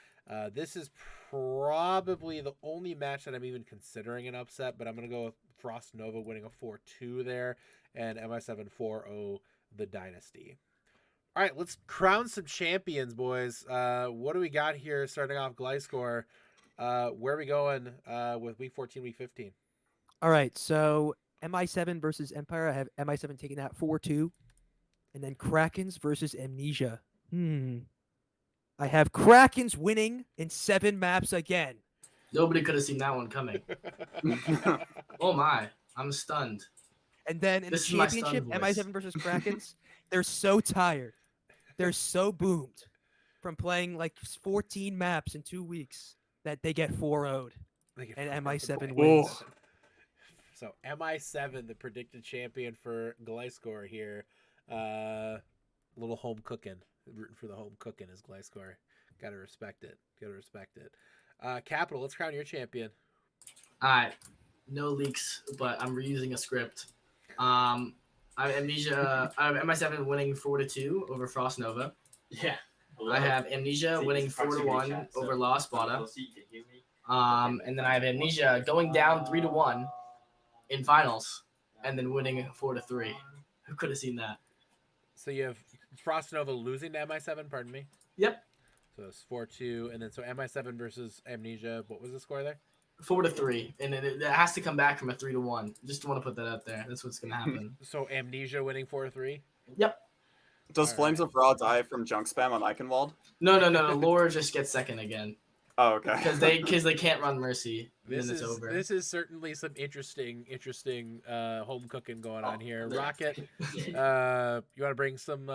This is probably the only match that I'm even considering an upset, but I'm gonna go with Frost Nova winning a 4-2 there, and MI7 4-0 the Dynasty. All right, let's crown some champions, boys. What do we got here starting off Gliscor? Where are we going with week 14, week 15? All right, so MI7 versus Empire. I have MI7 taking that 4-2. And then Krakens versus Amnesia. I have Krakens winning in 7 maps again. Nobody could have seen that one coming. Oh my, I'm stunned. And then in This the is my stunned championship, voice. MI7 versus Krakens, they're so tired. They're so boomed from playing like 14 maps in 2 weeks that they get 4-0'd. And MI7 wins. So MI7, the predicted champion for Gliscor here. Little home cooking. Rooting for the home cooking is Gliscor. Gotta respect it. Kapitol, let's crown your champion. Alright, no leaks, but I'm reusing a script. I have Amnesia. I have MI7 winning 4-2 over Frost Nova. Yeah. I have Amnesia winning 4-1 over Lost Bada. And then I have Amnesia going down 3-1 in finals, and then winning 4-3. Who could have seen that? So you have Frost Nova losing to MI7, pardon me? Yep. So it's 4-2, and then so MI7 versus Amnesia. What was the score there? 4-3, and it has to come back from a 3-1. Just want to put that out there. That's what's gonna happen. So Amnesia winning 4-3. Yep. Does All Flames right. of Raw die from junk spam on Eichenwald? No. Laura just gets second again Oh, okay. because they can't run Mercy. This Then it's is over. this is certainly some interesting home cooking going on here. yeah. Rocket, you want to bring some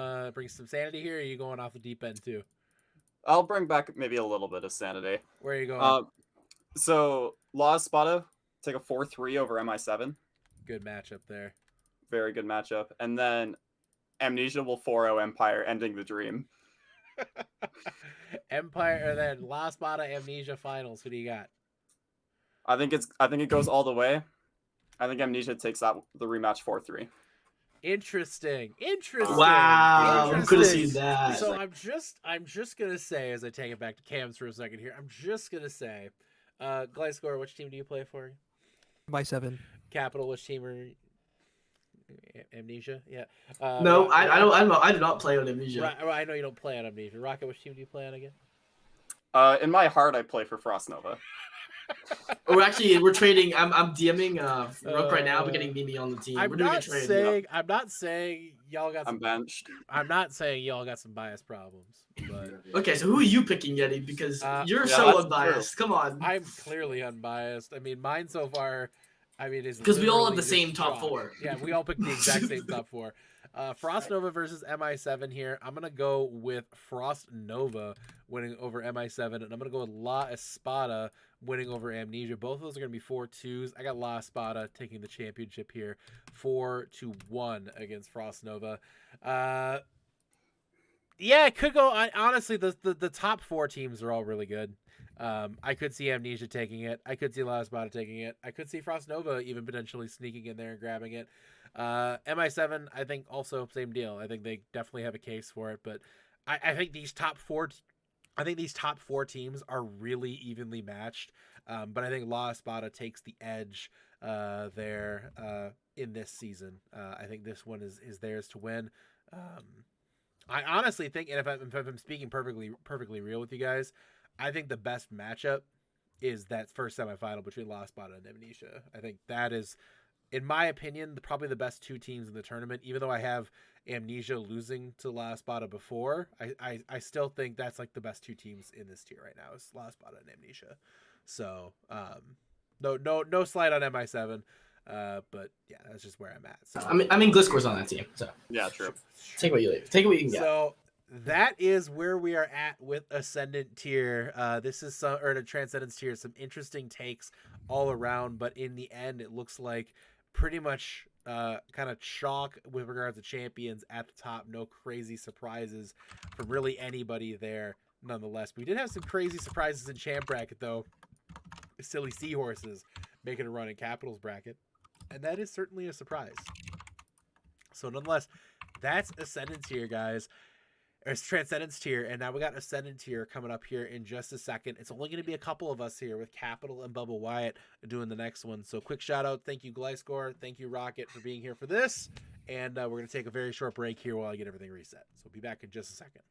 sanity here? Or are you going off the deep end too? I'll bring back maybe a little bit of sanity. Where are you going? So La Espada take a 4-3 over MI7. Good matchup there. Very good matchup. And then Amnesia will 4-0 Empire, ending the dream. Empire, and then La Espada Amnesia finals. Who do you got? I think it goes all the way. I think Amnesia takes the rematch 4-3. Interesting. Wow, who could have Interesting. seen that? So I'm just gonna say, as I take it back to Cam's for a second here, I'm just gonna say, Gliscor, which team do you play for? MI7. Kapitol, which team are Amnesia? Yeah. No, I do not play on Amnesia. I know you don't play on Amnesia. Rocket, which team do you play on again? In my heart, I play for Frost Nova. We're trading. I'm DMing Rook right now. We're getting Mimi on the team. I'm We're doing a not trade. saying y'all got I'm some. benched. I'm not saying y'all got some bias problems, but Okay, so who are you picking, Yeti? Because you're yeah, so that's unbiased. Come on. I'm clearly unbiased. I mean, mine so far, is Because we all have literally the just same top chalk. four. Yeah, we all picked the exact same top four. Frost Nova versus MI7 here. I'm gonna go with Frost Nova winning over MI7, and I'm gonna go with La Espada winning over Amnesia. Both of those are gonna be 4-2s. I got La Espada taking the championship here, 4-1 against Frost Nova. Yeah, it could go. Honestly, the top 4 teams are all really good. I could see Amnesia taking it. I could see La Espada taking it. I could see Frost Nova even potentially sneaking in there and grabbing it. MI7, I think also same deal. I think they definitely have a case for it, but I think these top 4 teams are really evenly matched. But I think La Espada takes the edge there in this season. I think this one is theirs to win. I honestly think, and if I'm speaking perfectly real with you guys, I think the best matchup is that first semifinal between La Espada and Amnesia. I think that is, in my opinion, probably the best 2 teams in the tournament. Even though I have Amnesia losing to La Espada before, I still think that's like the best 2 teams in this tier right now is La Espada and Amnesia. So no slight on MI7, but yeah, that's just where I'm at. So I mean, Gliscor's on that team, so Yeah, true. take what you leave. Take what you can get. So that is where we are at with Ascendant tier. This is the Transcendence tier. Some interesting takes all around, but in the end, it looks like pretty much kind of chalk with regards to champions at the top. No crazy surprises from really anybody there. Nonetheless, we did have some crazy surprises in champ bracket though. Silly Seahorses making a run in Kapitol's bracket, and that is certainly a surprise. So nonetheless, that's Ascendant tier, guys. It's Transcendence tier, and now we got Ascendant tier coming up here in just a second. It's only going to be a couple of us here with Kapitol and BubbaWyatt doing the next one. So quick shout out, thank you Gliscor, thank you Rocket for being here for this, and we're going to take a very short break here while I get everything reset. So we'll be back in just a second.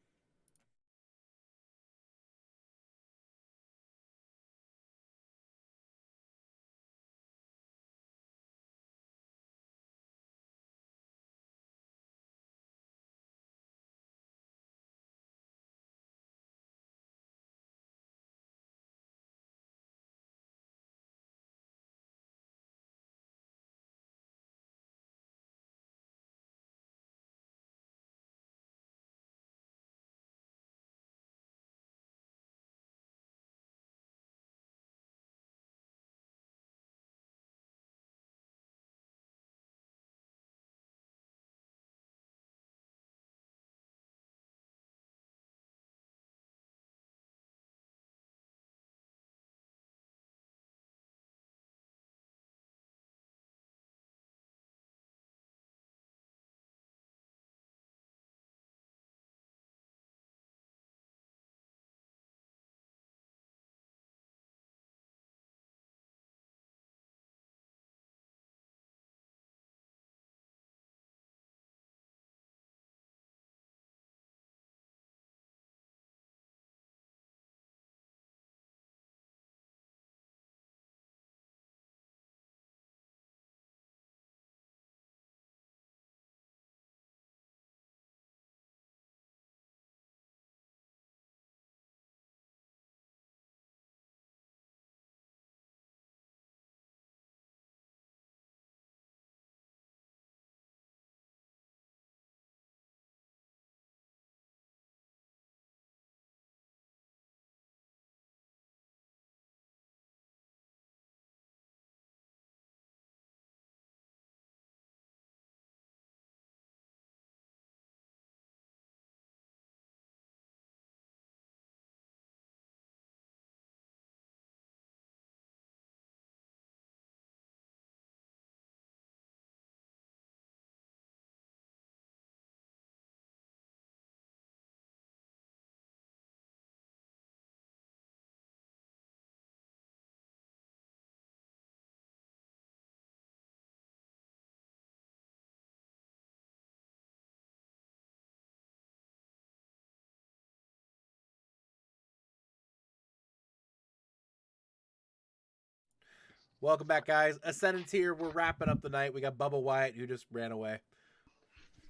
Welcome back, guys. Ascendant here. We're wrapping up the night. We got BubbaWyatt who just ran away.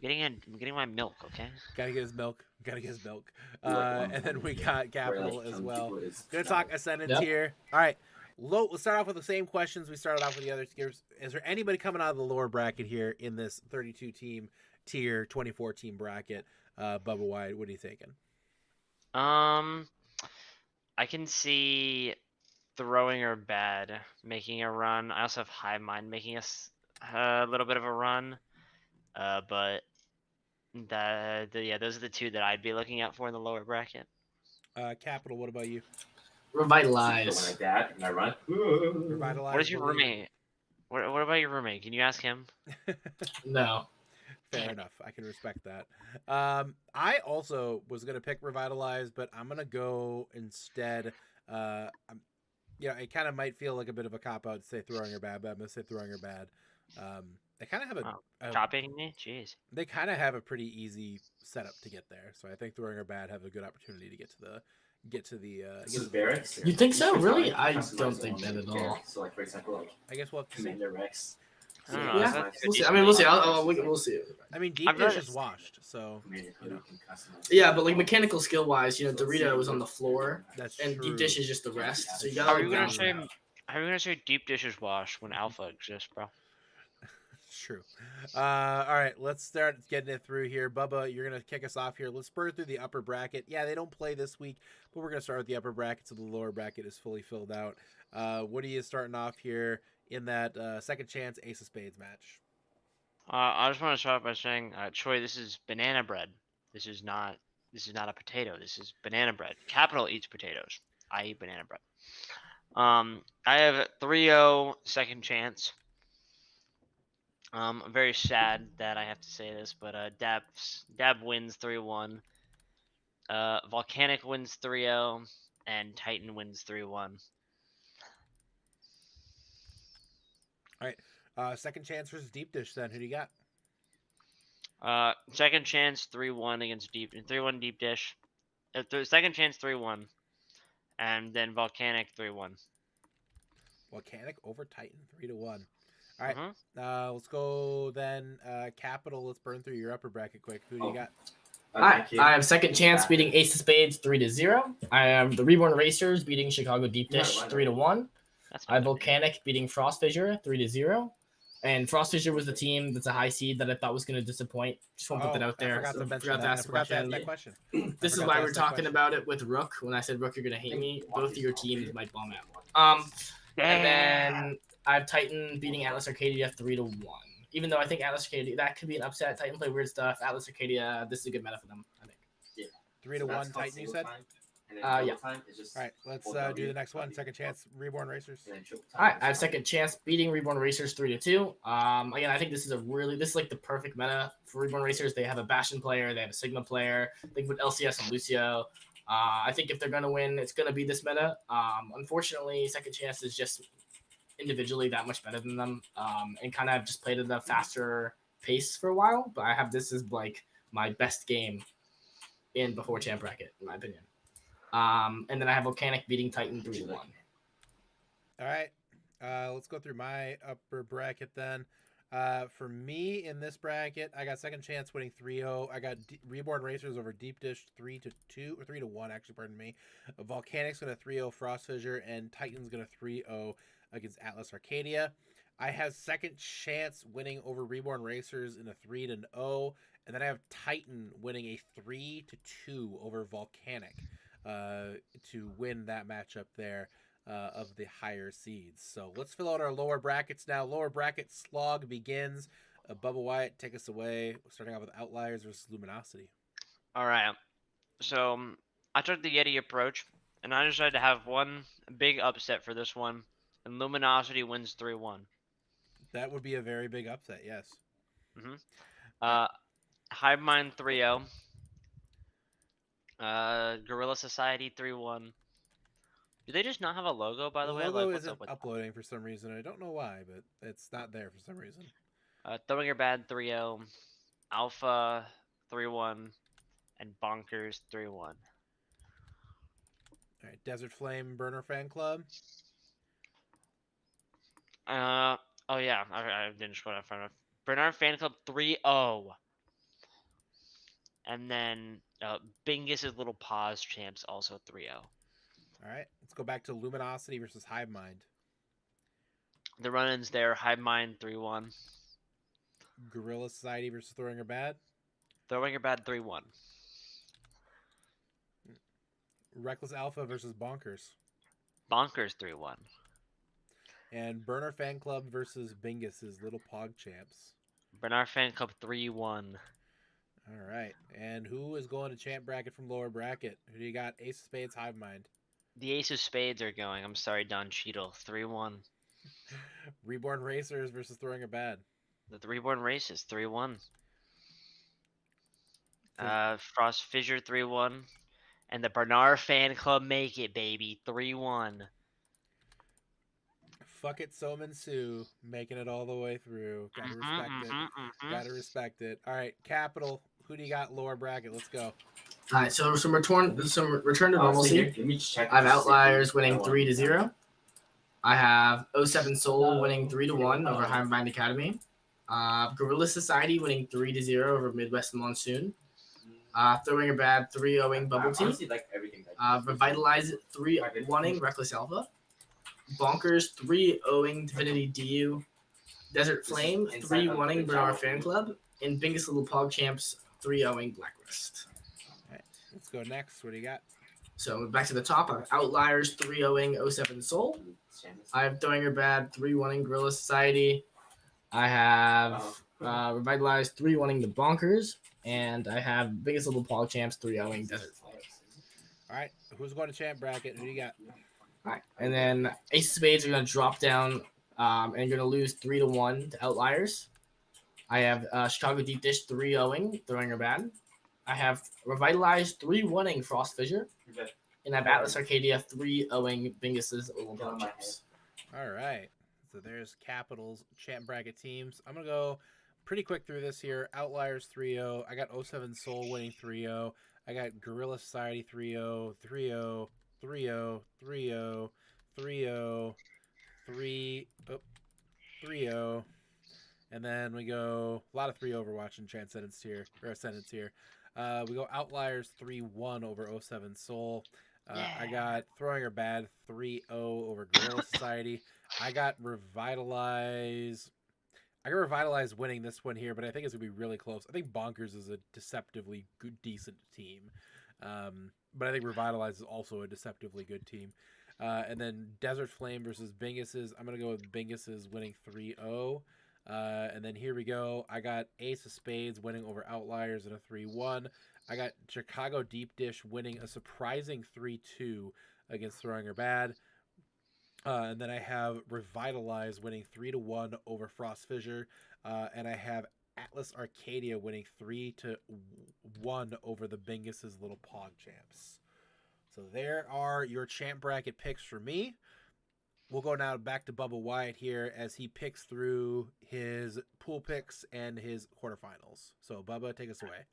I'm getting my milk, okay? Gotta get his milk. And then we got Kapitol as well. Gonna talk Ascendant here. All right. Let's start off with the same questions we started off with the other tiers. Is there anybody coming out of the lower bracket here in this 32 team tier 2014 bracket. BubbaWyatt, what are you thinking? I can see throwing or bad making a run. I also have high mind making a little bit of a run. But yeah, those are the two that I'd be looking out for in the lower bracket. Kapitol, what about you? Revitalize. Like that, and I run. Revitalize. What is your believe- roommate? What about your roommate? Can you ask him? No. Fair enough. I can respect that. I also was gonna pick Revitalize, but I'm gonna go instead. It kind of might feel like a bit of a cop out to say throwing or bad, but I'm gonna say throwing or bad. They kind of have Copying me? Jeez. They kind of have a pretty easy setup to get there, so I think throwing or bad have a good opportunity to get to the. This is barracks. You think so? Really? I don't think that at all. So like for example, like I guess we'll have to see. Commander Rex. I don't know. Yeah, we'll see. I mean, we'll see. We'll see. I mean, deep I've read dish it. is washed, so you know. Yeah, but like mechanical skill wise, Dorito was on the floor, That's and true. deep dish is just the rest. So you How gotta. are you gonna balance it say? out. How are you gonna say deep dish is washed when alpha exists, bro? It's true. All right, let's start getting it through here. Bubba, you're gonna kick us off here. Let's burn through the upper bracket. Yeah, they don't play this week, but we're gonna start with the upper bracket, so the lower bracket is fully filled out. What are you starting off here in that second chance Ace of Spades match? I just want to start off by saying, Troy, this is banana bread. This is not a potato. This is banana bread. Capital eats potatoes. I eat banana bread. I have 3-0 second chance. I'm very sad that I have to say this, but Dab wins 3-1. Volcanic wins 3-0, and Titan wins 3-1. All right, second chance versus deep dish. Then who do you got? Second chance 3-1 against 3-1 deep dish. Second chance 3-1, and then Volcanic 3-1. Volcanic over Titan 3-1. All right, let's go then. Capital. Let's burn through your upper bracket quick. Who do you got? I have second chance beating Ace of Spades 3-0. I have the Reborn Racers beating Chicago Deep Dish 3-1. I have Volcanic beating Frost Fissure 3-0. And Frost Fissure was the team that's a high seed that I thought was going to disappoint. Just want to put that out there. I forgot to mention Forgot to that. ask I forgot to ask the that question. This is forgot why to we're ask that talking question. about it with Rook. When I said Rook, you're going to hate me. Both of your teams might bomb out. And then I have Titan beating Atlas Arcadia 3-1. Even though I think Atlas Arcadia, that could be an upset. Titan play weird stuff. Atlas Arcadia, this is a good meta for them, I think. 3-1 Titan. You said. Yeah. All right, let's do the next one. Second chance Reborn Racers. All right, I have second chance beating Reborn Racers 3-2. Again, I think this is like the perfect meta for Reborn Racers. They have a Bastion player, they have a Sigma player. They can put LCS and Lucio. I think if they're gonna win, it's gonna be this meta. Unfortunately, second chance is just individually that much better than them, and kind of just played at a faster pace for a while. But I have this as like my best game in before champ bracket, in my opinion. And then I have Volcanic beating Titan 3-1. All right, let's go through my upper bracket then. For me in this bracket, I got second chance winning 3-0. I got Reborn Racers over Deep Dish 3-2 or 3-1. Actually, pardon me. Volcanic's gonna 3-0 Frost Fissure, and Titan's gonna 3-0 against Atlas Arcadia. I have second chance winning over Reborn Racers in a 3-0, and then I have Titan winning a 3-2 over Volcanic. To win that matchup there of the higher seeds. So let's fill out our lower brackets now. Lower bracket slog begins. BubbaWyatt, take us away. Starting off with Outliers versus Luminosity. All right. So I took the Yeti approach, and I decided to have one big upset for this one, and Luminosity wins 3-1. That would be a very big upset, yes. Hive Mind 3-0. Gorilla Society 3-1. Do they just not have a logo, by the way? The logo what's isn't up with that? uploading for some reason. I don't know why, but it's not there for some reason. Throwing Your Bad 3-0. Alpha 3-1. And Bonkers 3-1. All right, Desert Flame Burner Fan Club. Oh yeah, I didn't scroll that far enough. Bernard Fan Club 3-0. And then Bingus's Little Paws Champs also 3-0. All right, let's go back to Luminosity versus Hive Mind. The run-ins there, Hive Mind 3-1. Gorilla Society versus Throwing Her Bad. Throwing Her Bad 3-1. Reckless Alpha versus Bonkers. Bonkers 3-1. And Burner Fan Club versus Bingus's Little Pog Champs. Bernard Fan Club 3-1. All right. And who is going to champ bracket from lower bracket? Who do you got? Ace of Spades, Hive Mind. The Ace of Spades are going. I'm sorry, Don Cheadle. 3-1. Reborn Racers versus Throwing Her Bad. The Reborn Races 3-1. So- Frost Fissure 3-1. And the Bernard Fan Club make it, baby. 3-1. Fuck it, Soman Sue, making it all the way through. Gotta respect it. Gotta respect it. All right, Kapitol. Who do you got lower bracket? Let's go. All right, so some return to normalcy. Let me check. I have Outliers winning 3-0. I have 07 Soul winning 3-1 over Hive Mind Academy. Gorilla Society winning 3-0 over Midwest Monsoon. Throwing Her Bad 3-0ing Bubble Tea. Honestly, like everything. Revitalize 3-1ing Reckless Alpha. Bonkers 3-0ing Divinity DU. Desert Flame 3-1ing Bernard Fan Club. And Bingus Little Pog Champs 3-0ing Blacklist. All right, let's go next. What do you got? So back to the top. I have Outliers 3-0ing 07 Soul. I have Throwing Her Bad 3-1ing Gorilla Society. I have Revitalize 3-1ing the Bonkers. And I have Biggest Little Pog Champs 3-0ing Desert Flame. All right, who's going to champ bracket? Who do you got? All right. And then Ace of Spades are going to drop down and going to lose 3-1 to Outliers. I have Chicago Deep Dish 3-0ing Throwing Her Bad. I have Revitalize 3-1ing Frost Fissure. Okay. And I have Atlas Arcadia 3-0ing Bingus's Little Pog Champs. All right, so there's Kapitol's champ bracket teams. I'm going to go pretty quick through this here. Outliers 3-0. I got 07 Soul winning 3-0. I got Gorilla Society 3-0, 3-0, 3-0, 3-0, 3-0, 3-0. And then we go a lot of 3 Overwatch and Transcendence here, or Ascendance here. We go Outliers 3-1 over 07 Soul. I got Throwing Her Bad 3-0 over Gorilla Society. I got Revitalize winning this one here, but I think it's going to be really close. I think Bonkers is a deceptively good, decent team. But I think Revitalize is also a deceptively good team. And then Desert Flame versus Bingus's. I'm going to go with Bingus's winning 3-0. And then here we go. I got Ace of Spades winning over Outliers in a 3-1. I got Chicago Deep Dish winning a surprising 3-2 against Throwing Her Bad. And then I have Revitalize winning 3-1 over Frost Fissure. And I have Atlas Arcadia winning 3-1 over the Bingus's Little Pog Champs. So there are your champ bracket picks for me. We'll go now back to BubbaWyatt here as he picks through his pool picks and his quarterfinals. So Bubba, take us away.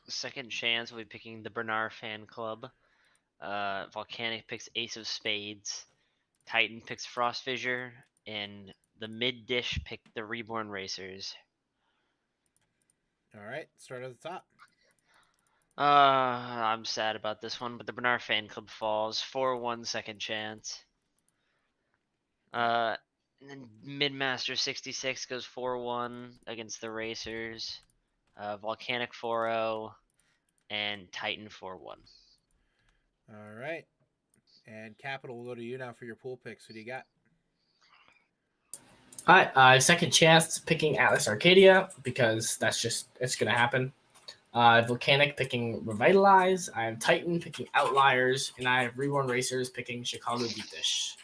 Second chance, we'll be picking the Bernard Fan Club. Volcanic picks Ace of Spades. Titan picks Frost Fissure. And the mid dish picked the Reborn Racers. All right, start at the top. I'm sad about this one, but the Bernard Fan Club falls. 4-1 second chance. And then Midmaster 66 goes 4-1 against the Racers. Volcanic 4-0. And Titan 4-1. All right. And Kapitol, will go to you now for your pool picks. Who do you got? All right, second chance picking Atlas Arcadia because it's going to happen. Volcanic picking Revitalize. I have Titan picking Outliers. And I have Reborn Racers picking Chicago Deep Dish.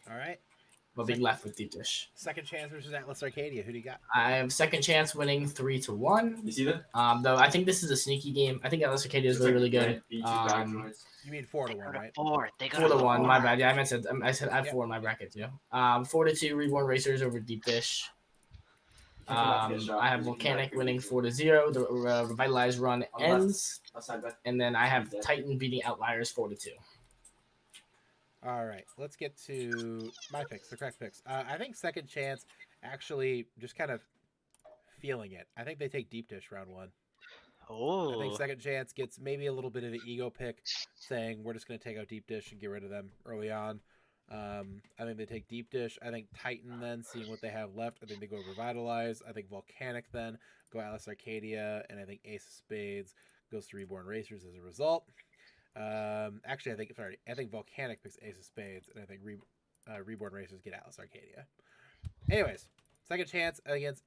All right. But being left with Deep Dish. Second chance versus Atlas Arcadia. Who do you got? I have second chance winning 3-1. You see that? Though I think this is a sneaky game. I think Atlas Arcadia is really good. You mean 4-1, right? 4. They go 4-1. My bad. Yeah, I said I have Yep. 4 in my bracket too. 4-2 Reborn Racers over Deep Dish. I have Volcanic winning 4-0. The Revitalized run ends, and then I have Titan beating Outliers 4-2. All right, let's get to my picks, the correct picks. I think second chance actually just kind of feeling it. I think they take Deep Dish round 1. I think Oh. second chance gets maybe a little bit of the ego pick, saying we're just going to take out Deep Dish and get rid of them early on. I think they take Deep Dish. I think Titan then, seeing what they have left, I think they go Revitalize. I think Volcanic then go Atlas Arcadia, and I think Ace of Spades goes to Reborn Racers as a result. Actually, I think Volcanic picks Ace of Spades, and I think Reborn Racers get Atlas Arcadia. Anyways, second chance against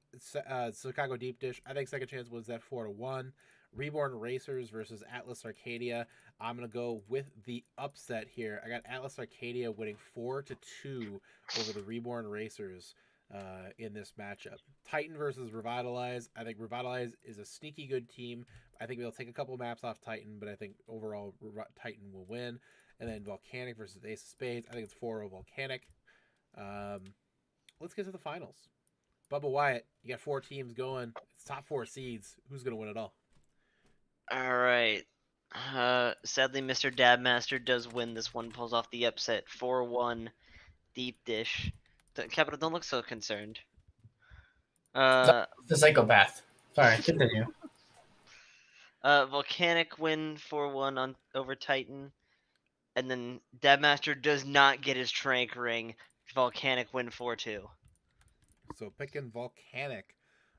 Chicago Deep Dish. I think second chance was that 4-1. Reborn Racers versus Atlas Arcadia. I'm gonna go with the upset here. I got Atlas Arcadia winning 4-2 over the Reborn Racers in this matchup. Titan versus Revitalize. I think Revitalize is a sneaky good team. I think they'll take a couple maps off Titan, but I think overall Titan will win. And then Volcanic versus Ace of Spades. I think it's 4-0 Volcanic. Let's get to the finals. BubbaWyatt, you got 4 teams going. It's top 4 seeds. Who's gonna win it all? All right. Sadly, Mr. Dabmaster does win this one. Pulls off the upset, 4-1, Deep Dish. Kapitol, don't look so concerned. The psychopath. Sorry, continue. Volcanic win 4-1 over Titan, and then Dabmaster does not get his Trank ring. Volcanic win 4-2. So picking Volcanic.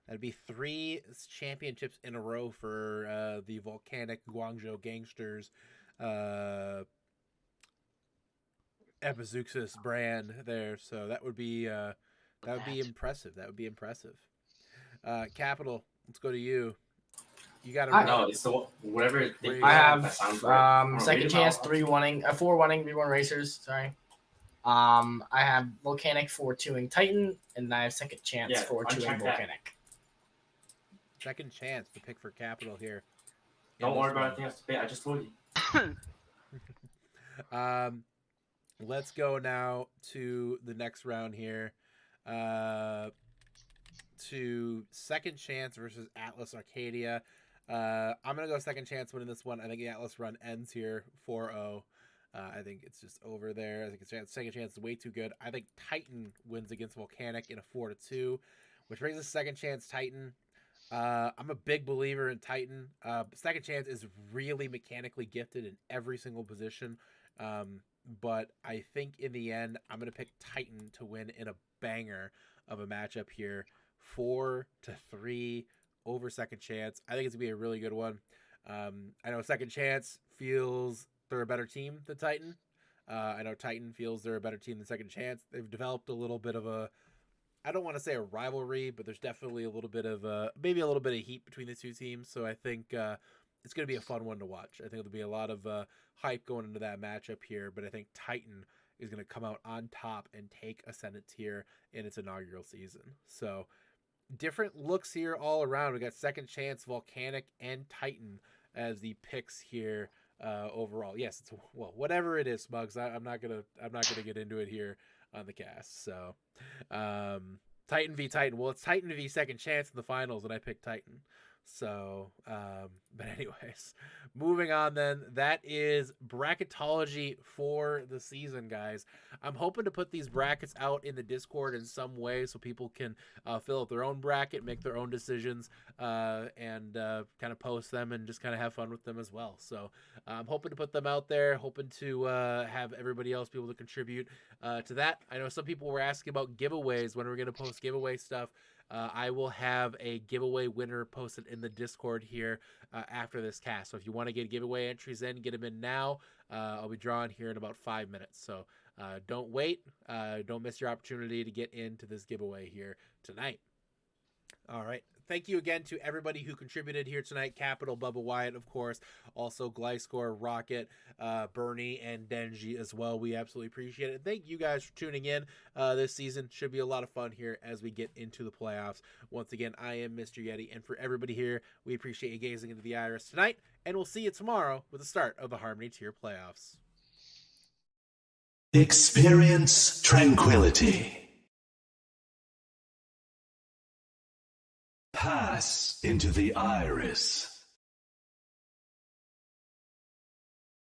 That'd be 3 championships in a row for the Volcanic Guangzhou Gangsters Epizeuxis brand there. So that would be impressive. That would be impressive. Kapitol, let's go to you. You got to No, it's the whatever. I have second chance 3-1, 4-1 Reborn Racers. Sorry. I have Volcanic 4-2ing Titan, and I have second chance 4-2ing Volcanic. Second chance to pick for Kapitol here. Don't worry about anything else to pay. I just told you. Let's go now to the next round here. To second chance versus Atlas Arcadia. I'm gonna go second chance winning this one. I think the Atlas run ends here 4-0. I think it's just over there. I think second chance is way too good. I think Titan wins against Volcanic in a 4-2, which brings us second chance Titan. I'm a big believer in Titan. Second chance is really mechanically gifted in every single position. But I think in the end, I'm going to pick Titan to win in a banger of a matchup here. 4-3 over second chance. I think it's going to be a really good one. I know second chance feels they're a better team than Titan. I know Titan feels they're a better team than second chance. They've developed a little bit of a, I don't want to say a rivalry, but there's definitely a little bit of maybe a little bit of heat between the two teams. So I think it's going to be a fun one to watch. I think there'll be a lot of hype going into that matchup here, but I think Titan is going to come out on top and take Ascendant tier in its inaugural season. So different looks here all around. We got second chance, Volcanic, and Titan as the picks here overall. Yes, it's whatever it is, Smugs. I'm not gonna get into it here on the cast. So Titan v Titan. Well, it's Titan v second chance in the finals, and I picked Titan. So but anyways, moving on then. That is bracketology for the season, guys. I'm hoping to put these brackets out in the Discord in some way so people can fill out their own bracket, make their own decisions, and kind of post them and just kind of have fun with them as well. So I'm hoping to put them out there, hoping to have everybody else be able to contribute to that. I know some people were asking about giveaways, when we're going to post giveaway stuff. I will have a giveaway winner posted in the Discord here after this cast. So if you want to get giveaway entries in, get them in now. I'll be drawing here in about 5 minutes. So don't wait. Don't miss your opportunity to get into this giveaway here tonight. All right. Thank you again to everybody who contributed here tonight. Kapitol, BubbaWyatt, of course. Also Gliscor, Rocket, Bernie, and Denji as well. We absolutely appreciate it. Thank you guys for tuning in. This season should be a lot of fun here as we get into the playoffs. Once again, I am MisterYeti, and for everybody here, we appreciate you gazing into the iris tonight, and we'll see you tomorrow with the start of the Harmony Tier playoffs. Experience tranquility. Pass into the iris.